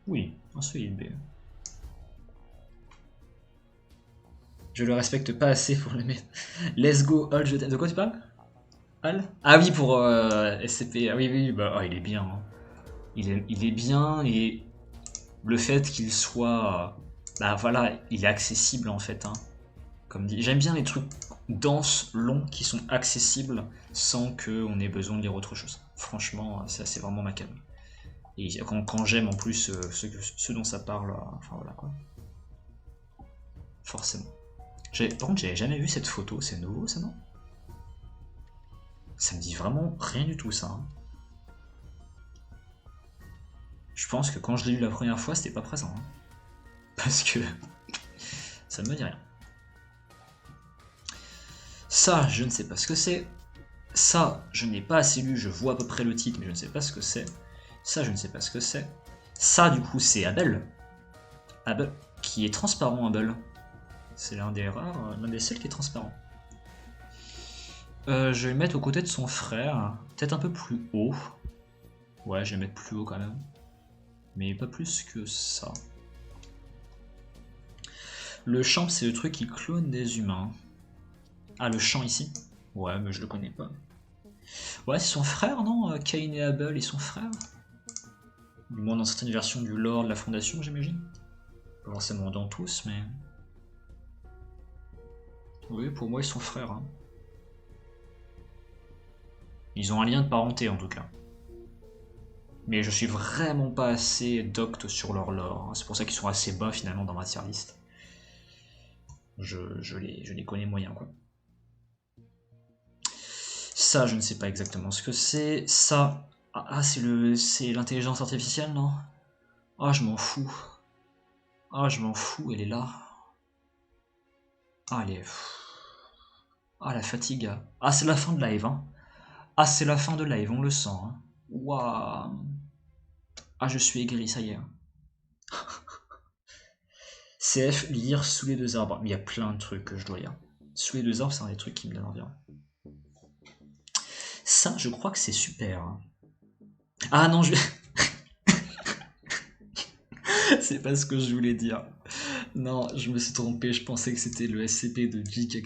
Oui, un solide B. Je le respecte pas assez pour le mettre. Let's go, Hall, je t'aime. De quoi tu parles? Hall? Ah oui, pour SCP. Ah oui, oui, bah, il est bien. Hein. Il est bien et le fait qu'il soit. Bah voilà, il est accessible en fait. Hein. Comme dit. J'aime bien les trucs denses, longs, qui sont accessibles sans qu'on ait besoin de lire autre chose. Franchement, ça c'est vraiment ma cam. Et quand j'aime en plus ce dont ça parle, enfin voilà quoi. Forcément. Par contre, j'avais jamais vu cette photo, c'est nouveau ça non? Ça me dit vraiment rien du tout ça. Hein. Je pense que quand je l'ai lu la première fois, c'était pas présent. Hein. Parce que ça me dit rien. Ça, je ne sais pas ce que c'est. Ça, je n'ai pas assez lu, je vois à peu près le titre, mais je ne sais pas ce que c'est. Ça, je ne sais pas ce que c'est. Ça, du coup, c'est Abel. Abel, qui est transparent, Abel. C'est l'un des rares, l'un des seuls qui est transparent. Je vais le mettre aux côtés de son frère, peut-être un peu plus haut. Ouais, je vais le mettre plus haut quand même. Mais pas plus que ça. Le champ, c'est le truc qui clone des humains. Ah, le champ ici? Ouais, mais je le connais pas. Ouais, c'est son frère, non? Cain et Abel, ils sont frères? Du moins dans certaines versions du lore de la Fondation, j'imagine. Pas forcément dans tous, mais... Oui, pour moi, ils sont frères. Hein. Ils ont un lien de parenté, en tout cas. Mais je suis vraiment pas assez docte sur leur lore. Hein. C'est pour ça qu'ils sont assez bas, finalement, dans ma tier list. Je les connais moyen, quoi. Ça, je ne sais pas exactement ce que c'est. Ça... Ah, c'est l'intelligence artificielle, non? Ah, je m'en fous. Ah, je m'en fous, elle est là. Ah, elle est... Ah, la fatigue. Ah, c'est la fin de live, hein. Ah, c'est la fin de live, on le sent. Hein. Waouh. Ah, je suis aigri, ça y est. CF, lire sous les deux arbres. Mais il y a plein de trucs que je dois lire. Sous les deux arbres, c'est un des trucs qui me donnent envie. Ça, je crois que c'est super. Ah non, je... c'est pas ce que je voulais dire. Non, je me suis trompé, je pensais que c'était le SCP de DJ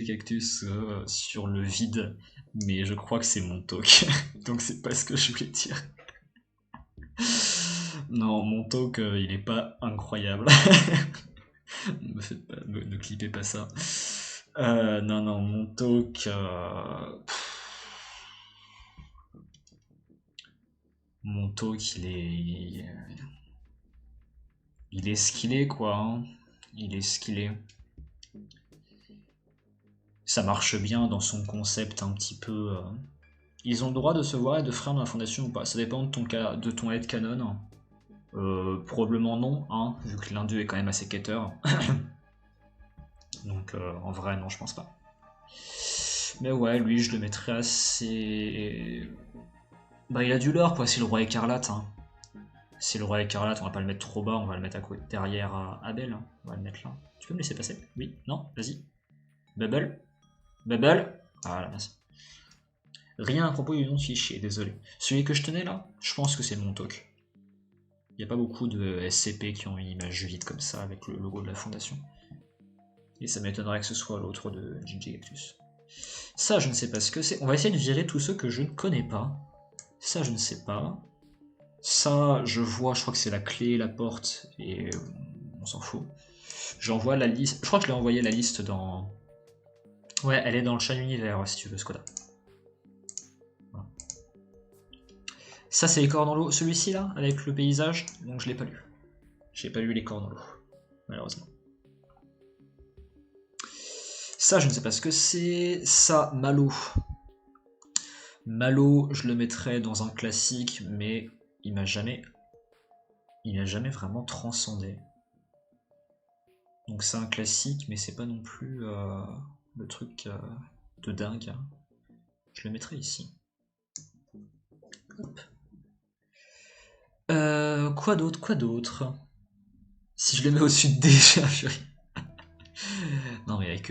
Cactus sur le vide, mais je crois que c'est mon talk, donc c'est pas ce que je voulais dire. Non, mon talk, il est pas incroyable. Ne clippez pas ça. Non, non, mon talk... Mon talk, il est ce qu'il est, quoi. Hein. Il est ce qu'il est. Ça marche bien dans son concept un petit peu... Ils ont le droit de se voir et de frères dans la fondation ou pas? Ça dépend de ton headcanon. Probablement non, hein, vu que l'un d'eux est quand même assez quêteur. Donc en vrai, non, je pense pas. Mais ouais, lui, je le mettrais assez... Bah, il a du lore, quoi, c'est le roi écarlate. Hein. C'est le roi écarlate, on va pas le mettre trop bas, on va le mettre à côté, derrière Abel. Hein. On va le mettre là. Tu peux me laisser passer? Oui? Non? Vas-y. Bubble? Bubble? Ah, la masse. Rien à propos du nom de fichier, désolé. Celui que je tenais là, je pense que c'est mon talk. Il n'y a pas beaucoup de SCP qui ont une image vide comme ça avec le logo de la fondation. Et ça m'étonnerait que ce soit l'autre de Gingy Cactus. Ça, je ne sais pas ce que c'est. On va essayer de virer tous ceux que je ne connais pas. Ça, je ne sais pas. Ça, je vois, je crois que c'est la clé, la porte, et on s'en fout. J'envoie la liste. Je crois que je l'ai envoyé la liste dans... Ouais, elle est dans le chat univers, si tu veux, Skoda. Voilà. Ça, c'est les corps dans l'eau. Celui-ci, là, avec le paysage, donc je l'ai pas lu. J'ai pas lu les corps dans l'eau, malheureusement. Ça, je ne sais pas ce que c'est. Ça, Malo. Malo, je le mettrais dans un classique, mais il m'a jamais vraiment transcendé. Donc c'est un classique, mais c'est pas non plus le truc de dingue. Je le mettrais ici. Hop. Quoi d'autre? Si je le mets au-dessus de déjà, non mais il y a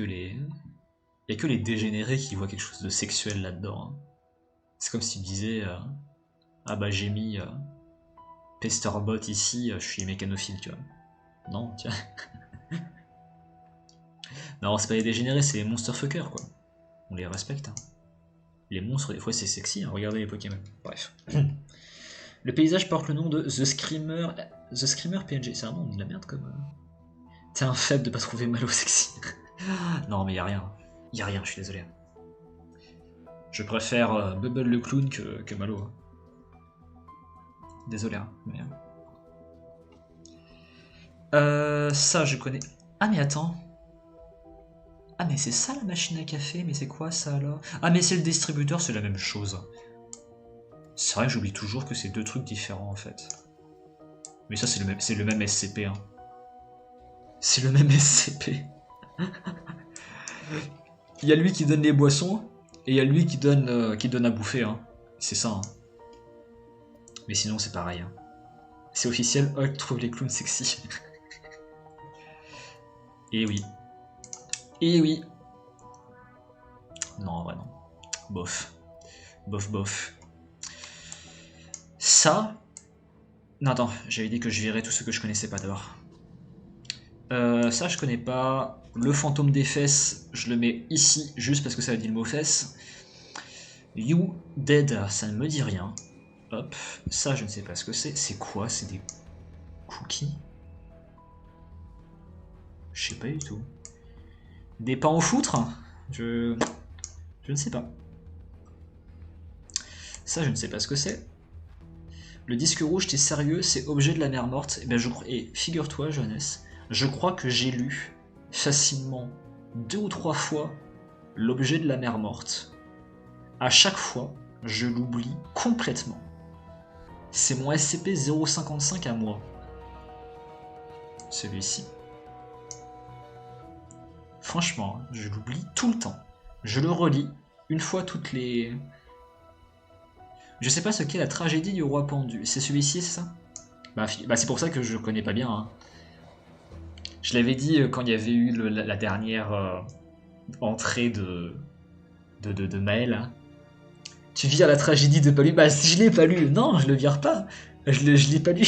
que les dégénérés qui voient quelque chose de sexuel là-dedans. Hein. C'est comme si tu disais ah bah j'ai mis Pesterbot ici, je suis mécanophile, tu vois. Non, tiens. Non, c'est pas les dégénérés, c'est les monsterfuckers, quoi. On les respecte. Hein. Les monstres, des fois, c'est sexy. Hein. Regardez les Pokémon. Bref. Le paysage porte le nom de The Screamer PNG. C'est vraiment de la merde, comme... T'es un faible de pas trouver Malo sexy. Non, mais y a rien. Y a rien, je suis désolé. Je préfère Bubble le clown que Malo. Hein. Désolé, hein, mais... ça, je connais... Ah, mais attends. Ah, mais c'est ça la machine à café? Mais c'est quoi ça alors? Ah, mais c'est le distributeur, c'est la même chose. C'est vrai que j'oublie toujours que c'est deux trucs différents en fait. Mais ça, c'est le même SCP. Hein. C'est le même SCP. Il y a lui qui donne les boissons et il y a lui qui donne à bouffer. Hein. C'est ça. Hein. Mais sinon, c'est pareil. Hein. C'est officiel, Hulk trouve les clowns sexy. Et oui. Et oui. Non, en vrai, non. Bof. Bof, bof. Ça... Non, attends, j'avais dit que je virais tout ce que je connaissais pas d'abord. Ça, je connais pas. Le fantôme des fesses, je le mets ici, juste parce que ça a dit le mot fesses. You Dead, ça ne me dit rien. Hop, ça, je ne sais pas ce que c'est. C'est quoi? C'est des cookies? Je sais pas du tout. Des pains au foutre? Je ne sais pas. Ça, je ne sais pas ce que c'est. Le disque rouge, t'es sérieux? C'est objet de la mer morte? Et figure-toi, Johannes, je crois que j'ai lu facilement 2 ou 3 fois l'objet de la mer morte. À chaque fois, je l'oublie complètement. C'est mon SCP-055 à moi. Celui-ci. Franchement, je l'oublie tout le temps. Je le relis une fois toutes les... Je sais pas ce qu'est la tragédie du roi pendu. C'est celui-ci, c'est ça? Bah c'est pour ça que je connais pas bien. Hein. Je l'avais dit quand il y avait eu la dernière entrée de Maël. Hein. Tu vires la tragédie de pas lu. Bah si je l'ai pas lu, non, je le vire pas. Je l'ai pas lu.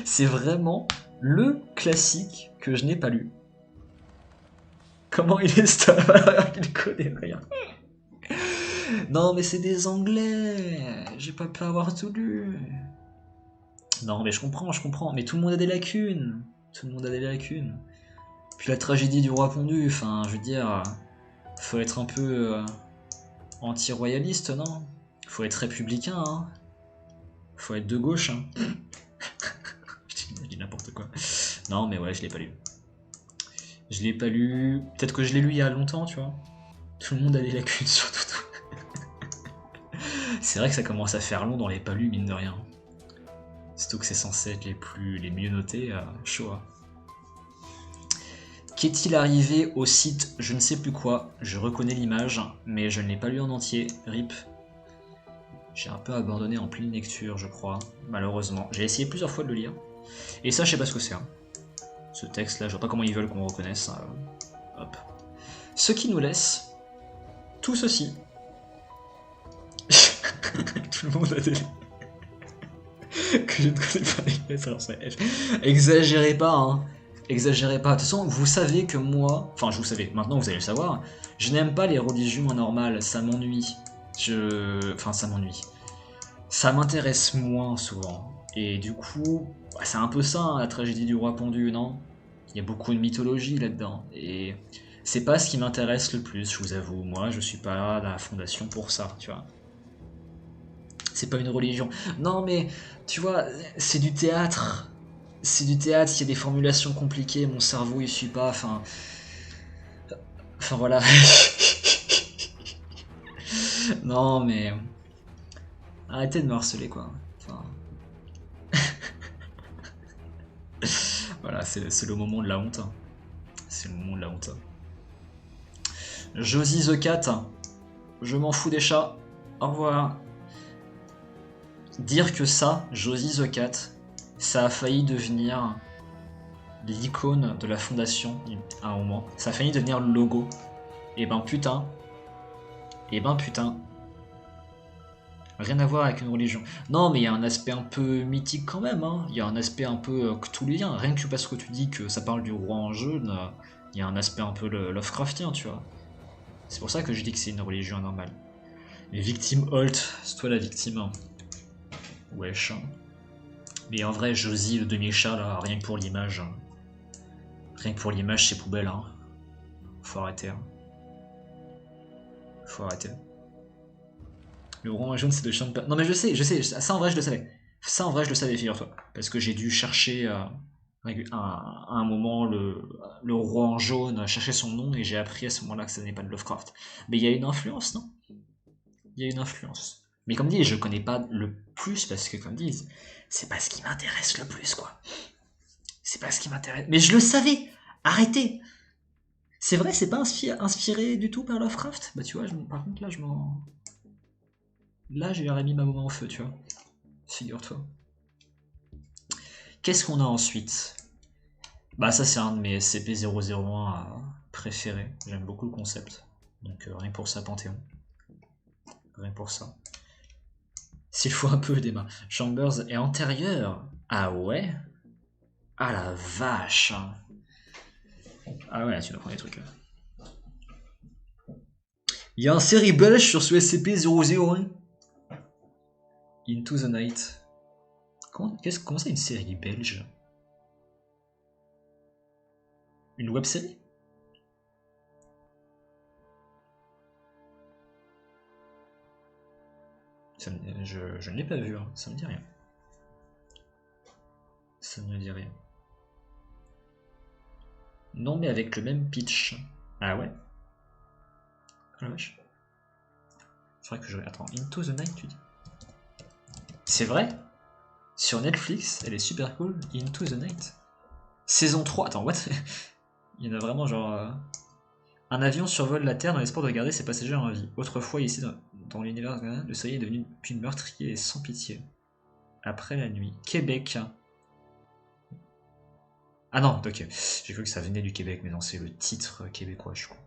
C'est vraiment le classique que je n'ai pas lu. Comment il est stop? Il connaît rien. Non mais c'est des anglais. J'ai pas pu avoir tout lu. Non mais je comprends. Mais tout le monde a des lacunes. Tout le monde a des lacunes. Puis la tragédie du roi pendu, enfin je veux dire, faut être un peu anti-royaliste, non? Faut être républicain, hein? Faut être de gauche, hein? Je dis n'importe quoi. Non mais ouais, je l'ai pas lu. Je l'ai pas lu. Peut-être que je l'ai lu il y a longtemps, tu vois. Tout le monde a des lacunes sur tout. C'est vrai que ça commence à faire long dans les pas lus, mine de rien. Surtout que c'est censé être les mieux notés, chaud. Hein. Qu'est-il arrivé au site je ne sais plus quoi? Je reconnais l'image, mais je ne l'ai pas lu en entier. RIP. J'ai un peu abandonné en pleine lecture, je crois, malheureusement. J'ai essayé plusieurs fois de le lire. Et ça, je sais pas ce que c'est. Hein. Ce texte-là, je vois pas comment ils veulent qu'on reconnaisse. Hop. Ce qui nous laisse tout ceci. Tout le monde a des... Que je ne connais pas les lettres, alors c'est F. Exagérez pas, hein. Exagérez pas. De toute façon, vous savez que moi... Enfin, je vous savez, maintenant vous allez le savoir. Je n'aime pas les religions anormales, ça m'ennuie. Enfin, ça m'ennuie. Ça m'intéresse moins souvent. Et du coup, bah, c'est un peu ça, hein, la tragédie du roi pendu, non? Il y a beaucoup de mythologie là-dedans. Et c'est pas ce qui m'intéresse le plus, je vous avoue. Moi, je suis pas à la fondation pour ça, tu vois. C'est pas une religion. Non, mais, tu vois, c'est du théâtre. C'est du théâtre, il y a des formulations compliquées, mon cerveau il suit pas, enfin... Enfin voilà. Non, mais... Arrêtez de me harceler, quoi. Enfin... Voilà, c'est le moment de la honte. C'est le moment de la honte. Josie the Cat. Je m'en fous des chats. Au revoir. Dire que ça, Josie the Cat, ça a failli devenir l'icône de la fondation à un moment. Ça a failli devenir le logo. Et ben putain. Et ben putain. Rien à voir avec une religion. Non, mais il y a un aspect un peu mythique quand même. Hein. Il y a un aspect un peu cthulhien. Rien que parce que tu dis que ça parle du roi en jaune, il y a un aspect un peu Lovecraftien, tu vois. C'est pour ça que je dis que c'est une religion anormale. Les victimes Holt, c'est toi la victime. Hein. Wesh. Mais en vrai, Josie, le demi-chat, là, rien que pour l'image. Hein. Rien que pour l'image, c'est poubelle. Hein. Faut arrêter. Hein. Faut arrêter. Le roi jaune, c'est de Sean Non, mais je sais, ça en vrai, je le savais. Ça en vrai, je le savais, figure-toi. Parce que j'ai dû chercher à un moment le roi en jaune, chercher son nom, et j'ai appris à ce moment-là que ça n'est pas de Lovecraft. Mais il y a une influence, non? Il y a une influence. Mais comme dit, je connais pas le plus parce que, comme disent, c'est pas ce qui m'intéresse le plus, quoi. C'est pas ce qui m'intéresse. Mais je le savais. Arrêtez. C'est vrai, c'est pas inspiré du tout par Lovecraft. Bah tu vois, par contre là, je m'en... Là, j'ai mis ma main au feu, tu vois. Figure-toi. Qu'est-ce qu'on a ensuite? Bah ça, c'est un de mes SCP-001 préférés. J'aime beaucoup le concept. Donc rien que pour ça, Panthéon. Rien que pour ça. S'il faut un peu d'Emma. Chambers est antérieur. Ah ouais? Ah la vache. Ah ouais, tu dois prendre des trucs. Il y a un série belge sur ce SCP-001. Into the Night. Comment ça, une série belge? Une web série? Je ne l'ai pas vu, hein. Ça me dit rien. Ça ne me dit rien. Non, mais avec le même pitch. Ah ouais? Ah la vache. Faudrait que je... Attends, Into the Night, tu dis? C'est vrai? Sur Netflix, elle est super cool. Into the Night. Saison 3. Attends, what? Il y en a vraiment genre... Un avion survole la Terre dans l'espoir de garder ses passagers en vie. Autrefois, ici, dans l'univers, le soleil est devenu plus meurtrier et sans pitié. Après la nuit. Québec. Ah non, ok. J'ai cru que ça venait du Québec, mais non, c'est le titre québécois, je crois.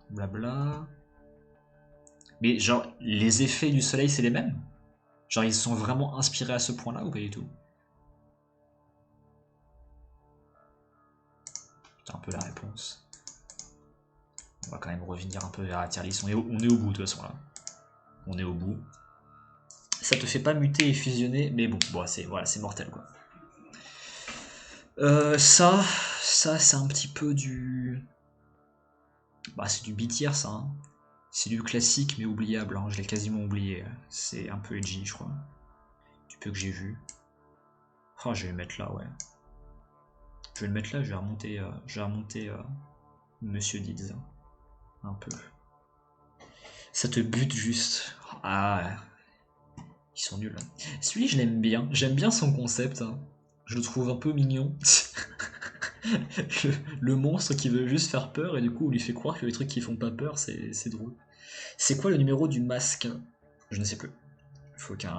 Blabla. Mais genre, les effets du soleil, c'est les mêmes? Genre, ils sont vraiment inspirés à ce point-là ou pas du tout? C'est un peu la réponse. On va quand même revenir un peu vers la tier list. On est au bout de toute façon là. On est au bout. Ça te fait pas muter et fusionner, mais bon, c'est voilà, c'est mortel quoi. Ça c'est un petit peu du... Bah c'est du B-tier ça. Hein. C'est du classique mais oubliable, hein. Je l'ai quasiment oublié. C'est un peu edgy je crois. Du peu que j'ai vu. Oh je vais le mettre là ouais. Je vais le mettre là, je vais remonter Monsieur Dids. Un peu. Ça te bute juste. Ah, ils sont nuls. Celui je l'aime bien. J'aime bien son concept. Hein. Je le trouve un peu mignon. le monstre qui veut juste faire peur et du coup on lui fait croire que les trucs qui font pas peur c'est drôle. C'est quoi le numéro du masque? Je ne sais plus. Faut qu'un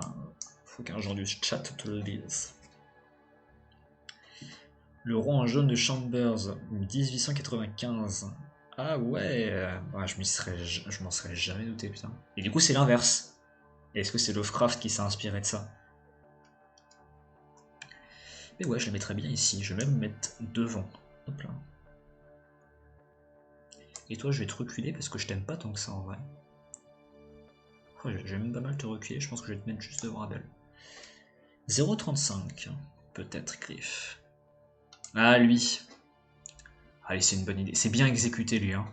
genre du chat te le dise. Le roi en jaune de Chambers, 1895. Ah ouais, je m'en serais jamais douté, putain. Et du coup, c'est l'inverse. Est-ce que c'est Lovecraft qui s'est inspiré de ça? Mais ouais, je la mettrais bien ici. Je vais même me mettre devant. Hop là. Et toi, je vais te reculer parce que je t'aime pas tant que ça en vrai. Oh, je vais même pas mal te reculer. Je pense que je vais te mettre juste devant Abel. 0,35. Peut-être, Griff. Ah, lui. Allez, c'est une bonne idée. C'est bien exécuté, lui. Hein.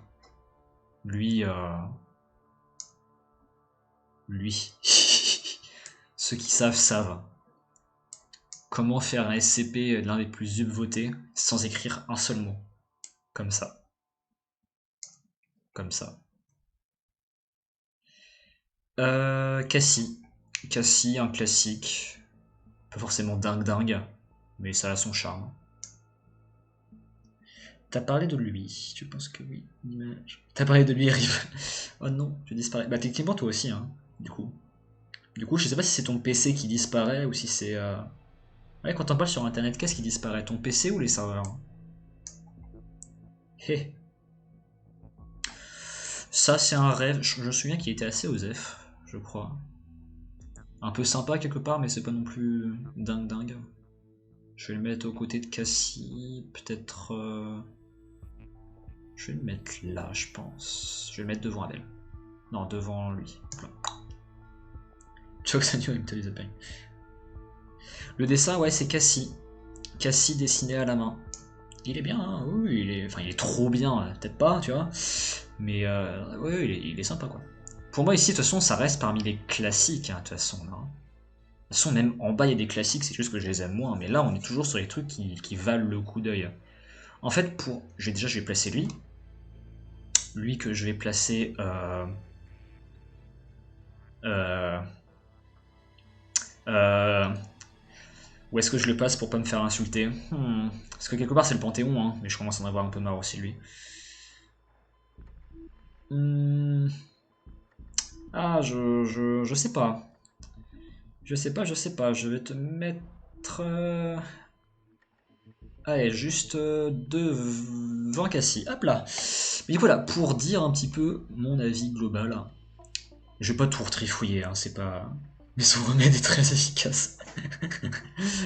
Lui. Lui. Ceux qui savent, savent. Comment faire un SCP l'un des plus subvotés sans écrire un seul mot. Comme ça. Comme ça. Cassie. Cassie, un classique. Pas forcément dingue, mais ça a son charme. T'as parlé de lui, tu penses que oui, une image. T'as parlé de lui, Rive. Oh non, tu disparais. Bah techniquement toi aussi, hein, du coup. Du coup, je sais pas si c'est ton PC qui disparaît ou si c'est... Ouais, quand on parle sur internet, qu'est-ce qui disparaît? Ton PC ou les serveurs? Hé. Ça, c'est un rêve. Je me souviens qu'il était assez osef, je crois. Un peu sympa quelque part, mais c'est pas non plus dingue. Je vais le mettre aux côtés de Cassie, peut-être... Je vais le mettre là, je pense. Je vais le mettre devant Adèle. Non, devant lui. Choxanio Into the Pain. Le dessin, ouais, c'est Cassie. Cassie dessiné à la main. Il est bien, hein, oui, il est trop bien, peut-être pas, tu vois. Mais ouais, il est sympa, quoi. Pour moi, ici, de toute façon, ça reste parmi les classiques, hein, de toute façon. Là. De toute façon, même en bas, il y a des classiques, c'est juste que je les aime moins. Mais là, on est toujours sur les trucs qui valent le coup d'œil. En fait, je vais placer lui. Lui que je vais placer... Où est-ce que je le passe pour pas me faire insulter? Parce que quelque part c'est le Panthéon, hein, mais je commence à en avoir un peu marre aussi lui. Ah, je sais pas. Je sais pas. Je vais te mettre... Allez, juste devant Cassie. Hop là. Mais du coup là, pour dire un petit peu mon avis global, je vais pas tout retrifouiller, hein, c'est pas... Mais son remède est très efficace.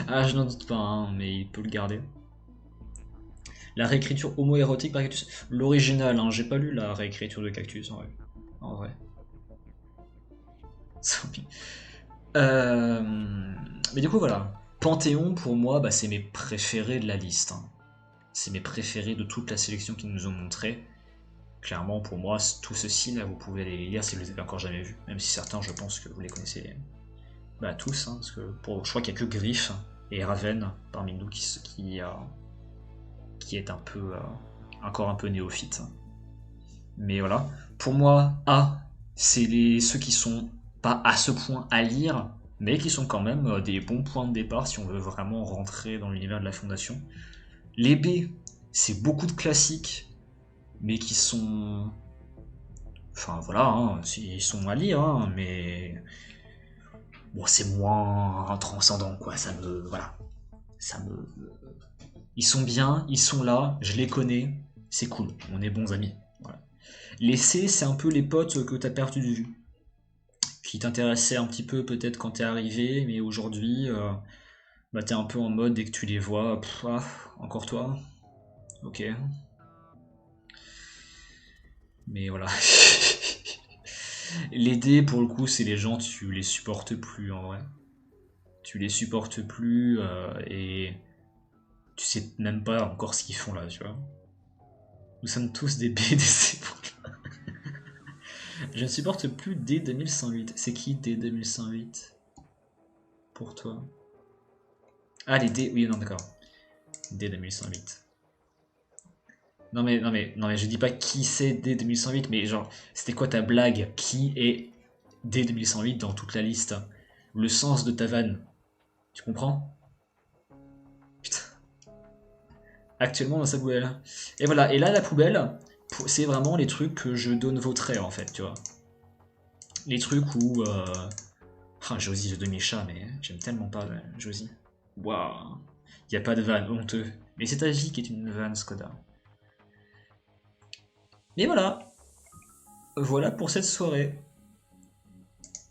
Ah, je n'en doute pas, hein, mais il peut le garder. La réécriture homo-érotique par Cactus. L'original, hein, j'ai pas lu la réécriture de Cactus en vrai. En vrai. Mais du coup, voilà. Panthéon, pour moi, bah, c'est mes préférés de la liste. Hein. C'est mes préférés de toute la sélection qu'ils nous ont montré. Clairement, pour moi, tout ceci, là, vous pouvez aller les lire si vous les avez encore jamais vus. Même si certains, je pense que vous les connaissez bah, tous. Hein, parce que je crois qu'il n'y a que Griff et Raven parmi nous qui est un peu encore un peu néophyte. Mais voilà. Pour moi, A, c'est ceux qui sont pas à ce point à lire, mais qui sont quand même des bons points de départ si on veut vraiment rentrer dans l'univers de la Fondation. Les B, c'est beaucoup de classiques, mais qui sont... Enfin voilà, hein, ils sont à lire, hein, mais... Bon, c'est moins transcendant, quoi. Ça me... Voilà. Ça me... Ils sont bien, ils sont là, je les connais, c'est cool, on est bons amis. Voilà. Les C, c'est un peu les potes que t'as perdu de vue. Qui t'intéressaient un petit peu peut-être quand t'es arrivé, mais aujourd'hui, bah, t'es un peu en mode dès que tu les vois, encore toi. Ok. Mais voilà. Les D, pour le coup, c'est les gens, tu les supportes plus en vrai. Tu les supportes plus et tu sais même pas encore ce qu'ils font là, tu vois. Nous sommes tous des B, des C. Je ne supporte plus D2108. C'est qui D2108 pour toi? Ah, les D. Oui, non, d'accord. D2108. Non mais, je dis pas qui c'est D2108, mais genre, c'était quoi ta blague? Qui est D2108 dans toute la liste? Le sens de ta vanne. Tu comprends? Putain. Actuellement dans sa poubelle. Et voilà, et là, la poubelle, c'est vraiment les trucs que je donne vos traits en fait, tu vois. Les trucs où. Ah, Josie, je demi-chat, mais j'aime tellement pas Josie. Waouh. Y a pas de vanne, honteux. Mais c'est ta vie qui est une vanne, Skoda. Et voilà. Voilà pour cette soirée.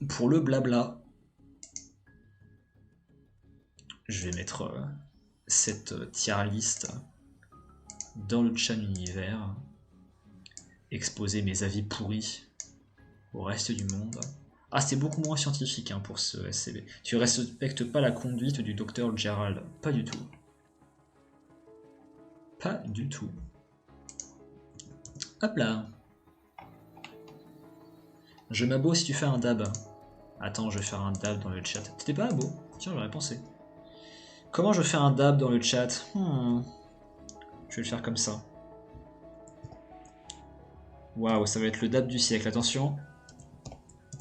pour le blabla, je vais mettre cette tier list dans le chat univers, exposer mes avis pourris au reste du monde. Ah, c'est beaucoup moins scientifique hein, pour ce SCB. Tu respectes pas la conduite du docteur Gerald. Pas du tout. Pas du tout. Hop là. Je m'abo si tu fais un dab. Attends, je vais faire un dab dans le chat. T'étais pas abo? Tiens, j'aurais pensé. Comment je fais un dab dans le chat? Je vais le faire comme ça. Waouh, ça va être le dab du siècle, attention.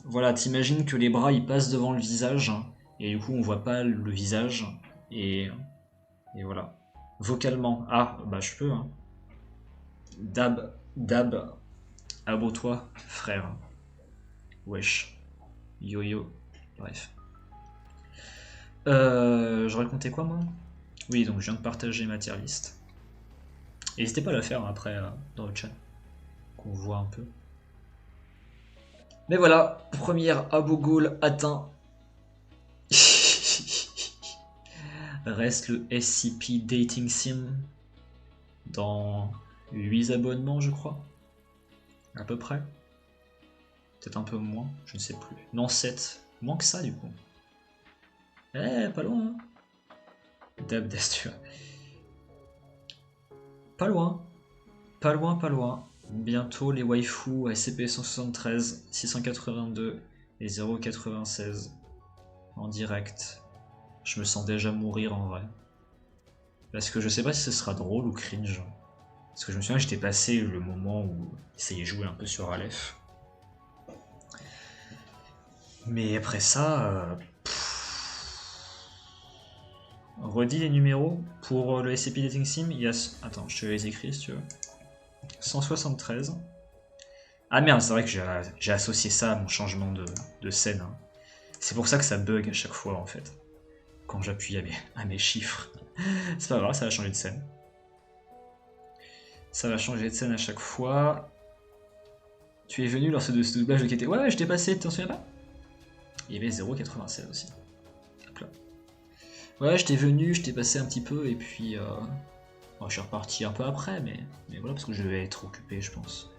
Voilà, t'imagines que les bras ils passent devant le visage, et du coup on voit pas le visage, et voilà. Vocalement, ah, bah je peux, hein. Dab, abo-toi, frère. Wesh. Yo-yo, bref. Je racontais quoi moi? Oui, donc je viens de partager ma tier list. N'hésitez pas à la faire après dans le chat, qu'on voit un peu. Mais voilà, première abo goal atteint. Reste le SCP Dating Sim dans 8 abonnements, je crois. À peu près. Peut-être un peu moins, je ne sais plus. Non, 7. Moins que ça, du coup. Eh, pas loin, hein. Dab d'Astur. Pas loin. Pas loin, pas loin. Bientôt les waifus SCP-173, 682 et 096 en direct. Je me sens déjà mourir en vrai. Parce que je sais pas si ce sera drôle ou cringe. Parce que je me souviens que j'étais passé le moment où ça y est joué un peu sur Aleph. Mais après ça... Redis les numéros pour le SCP Dating Sim. Il y a... Attends, je te les écris si tu veux. 173. Ah merde, c'est vrai que j'ai associé ça à mon changement de scène. Hein. C'est pour ça que ça bug à chaque fois en fait. Quand j'appuie à mes chiffres. C'est pas grave, ça va changer de scène. Ça va changer de scène à chaque fois. Tu es venu lors de ce doublage qui était... Ouais, je t'ai passé, t'en souviens pas? Il y avait 0,96 aussi. Hop là. Ouais, je t'ai venu, je t'ai passé un petit peu et puis... Bon, je suis reparti un peu après, mais voilà, parce que je vais être occupé, je pense.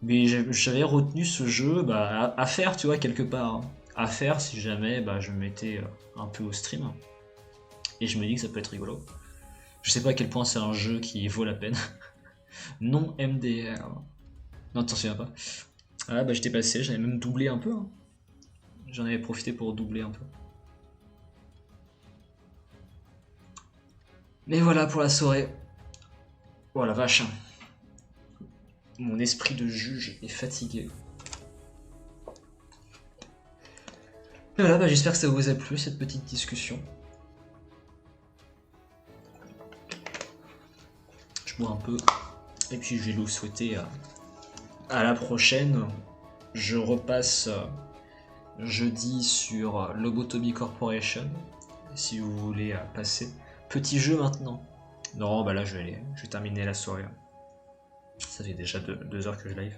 Mais j'avais retenu ce jeu bah, à faire, tu vois, quelque part. Hein. À faire si jamais bah, je me mettais un peu au stream. Et je me dis que ça peut être rigolo. Je sais pas à quel point c'est un jeu qui vaut la peine. Non MDR. Non, t'en souviens pas. Ah bah je t'ai passé, j'avais même doublé un peu. Hein. J'en avais profité pour doubler un peu. Mais voilà pour la soirée. Oh la vache. Mon esprit de juge est fatigué. Et voilà, bah j'espère que ça vous a plu cette petite discussion. Je bois un peu. Et puis je vais vous souhaiter à la prochaine. Je repasse jeudi sur Lobotomy Corporation. Si vous voulez passer. Petit jeu maintenant. Non, bah là je vais terminer la soirée. Ça fait déjà 2 heures que je live.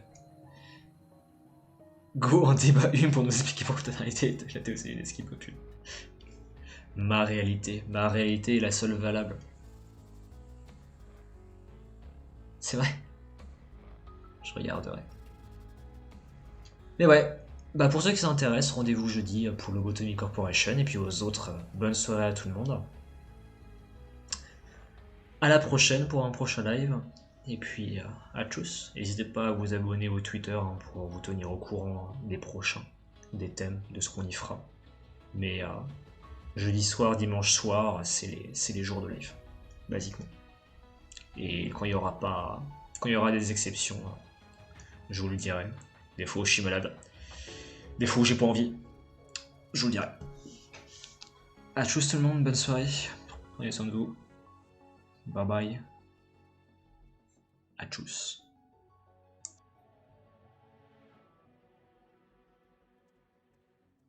Go en débat une pour nous expliquer pourquoi ton réalité est éclatée aussi une esquive popule. Ma réalité est la seule valable. C'est vrai. Je regarderai. Mais ouais, bah pour ceux qui s'intéressent, rendez-vous jeudi pour Lobotomy Corporation et puis aux autres, bonne soirée à tout le monde. À la prochaine pour un prochain live. Et puis à tous. N'hésitez pas à vous abonner au Twitter hein, pour vous tenir au courant des prochains, des thèmes, de ce qu'on y fera. Mais jeudi soir, dimanche soir, c'est les jours de live, basiquement. Et quand il y aura des exceptions, je vous le dirai. Des fois où je suis malade, des fois où j'ai pas envie, je vous le dirai. À tous tout le monde, bonne soirée. Prenez soin de vous. Bye bye. À tous.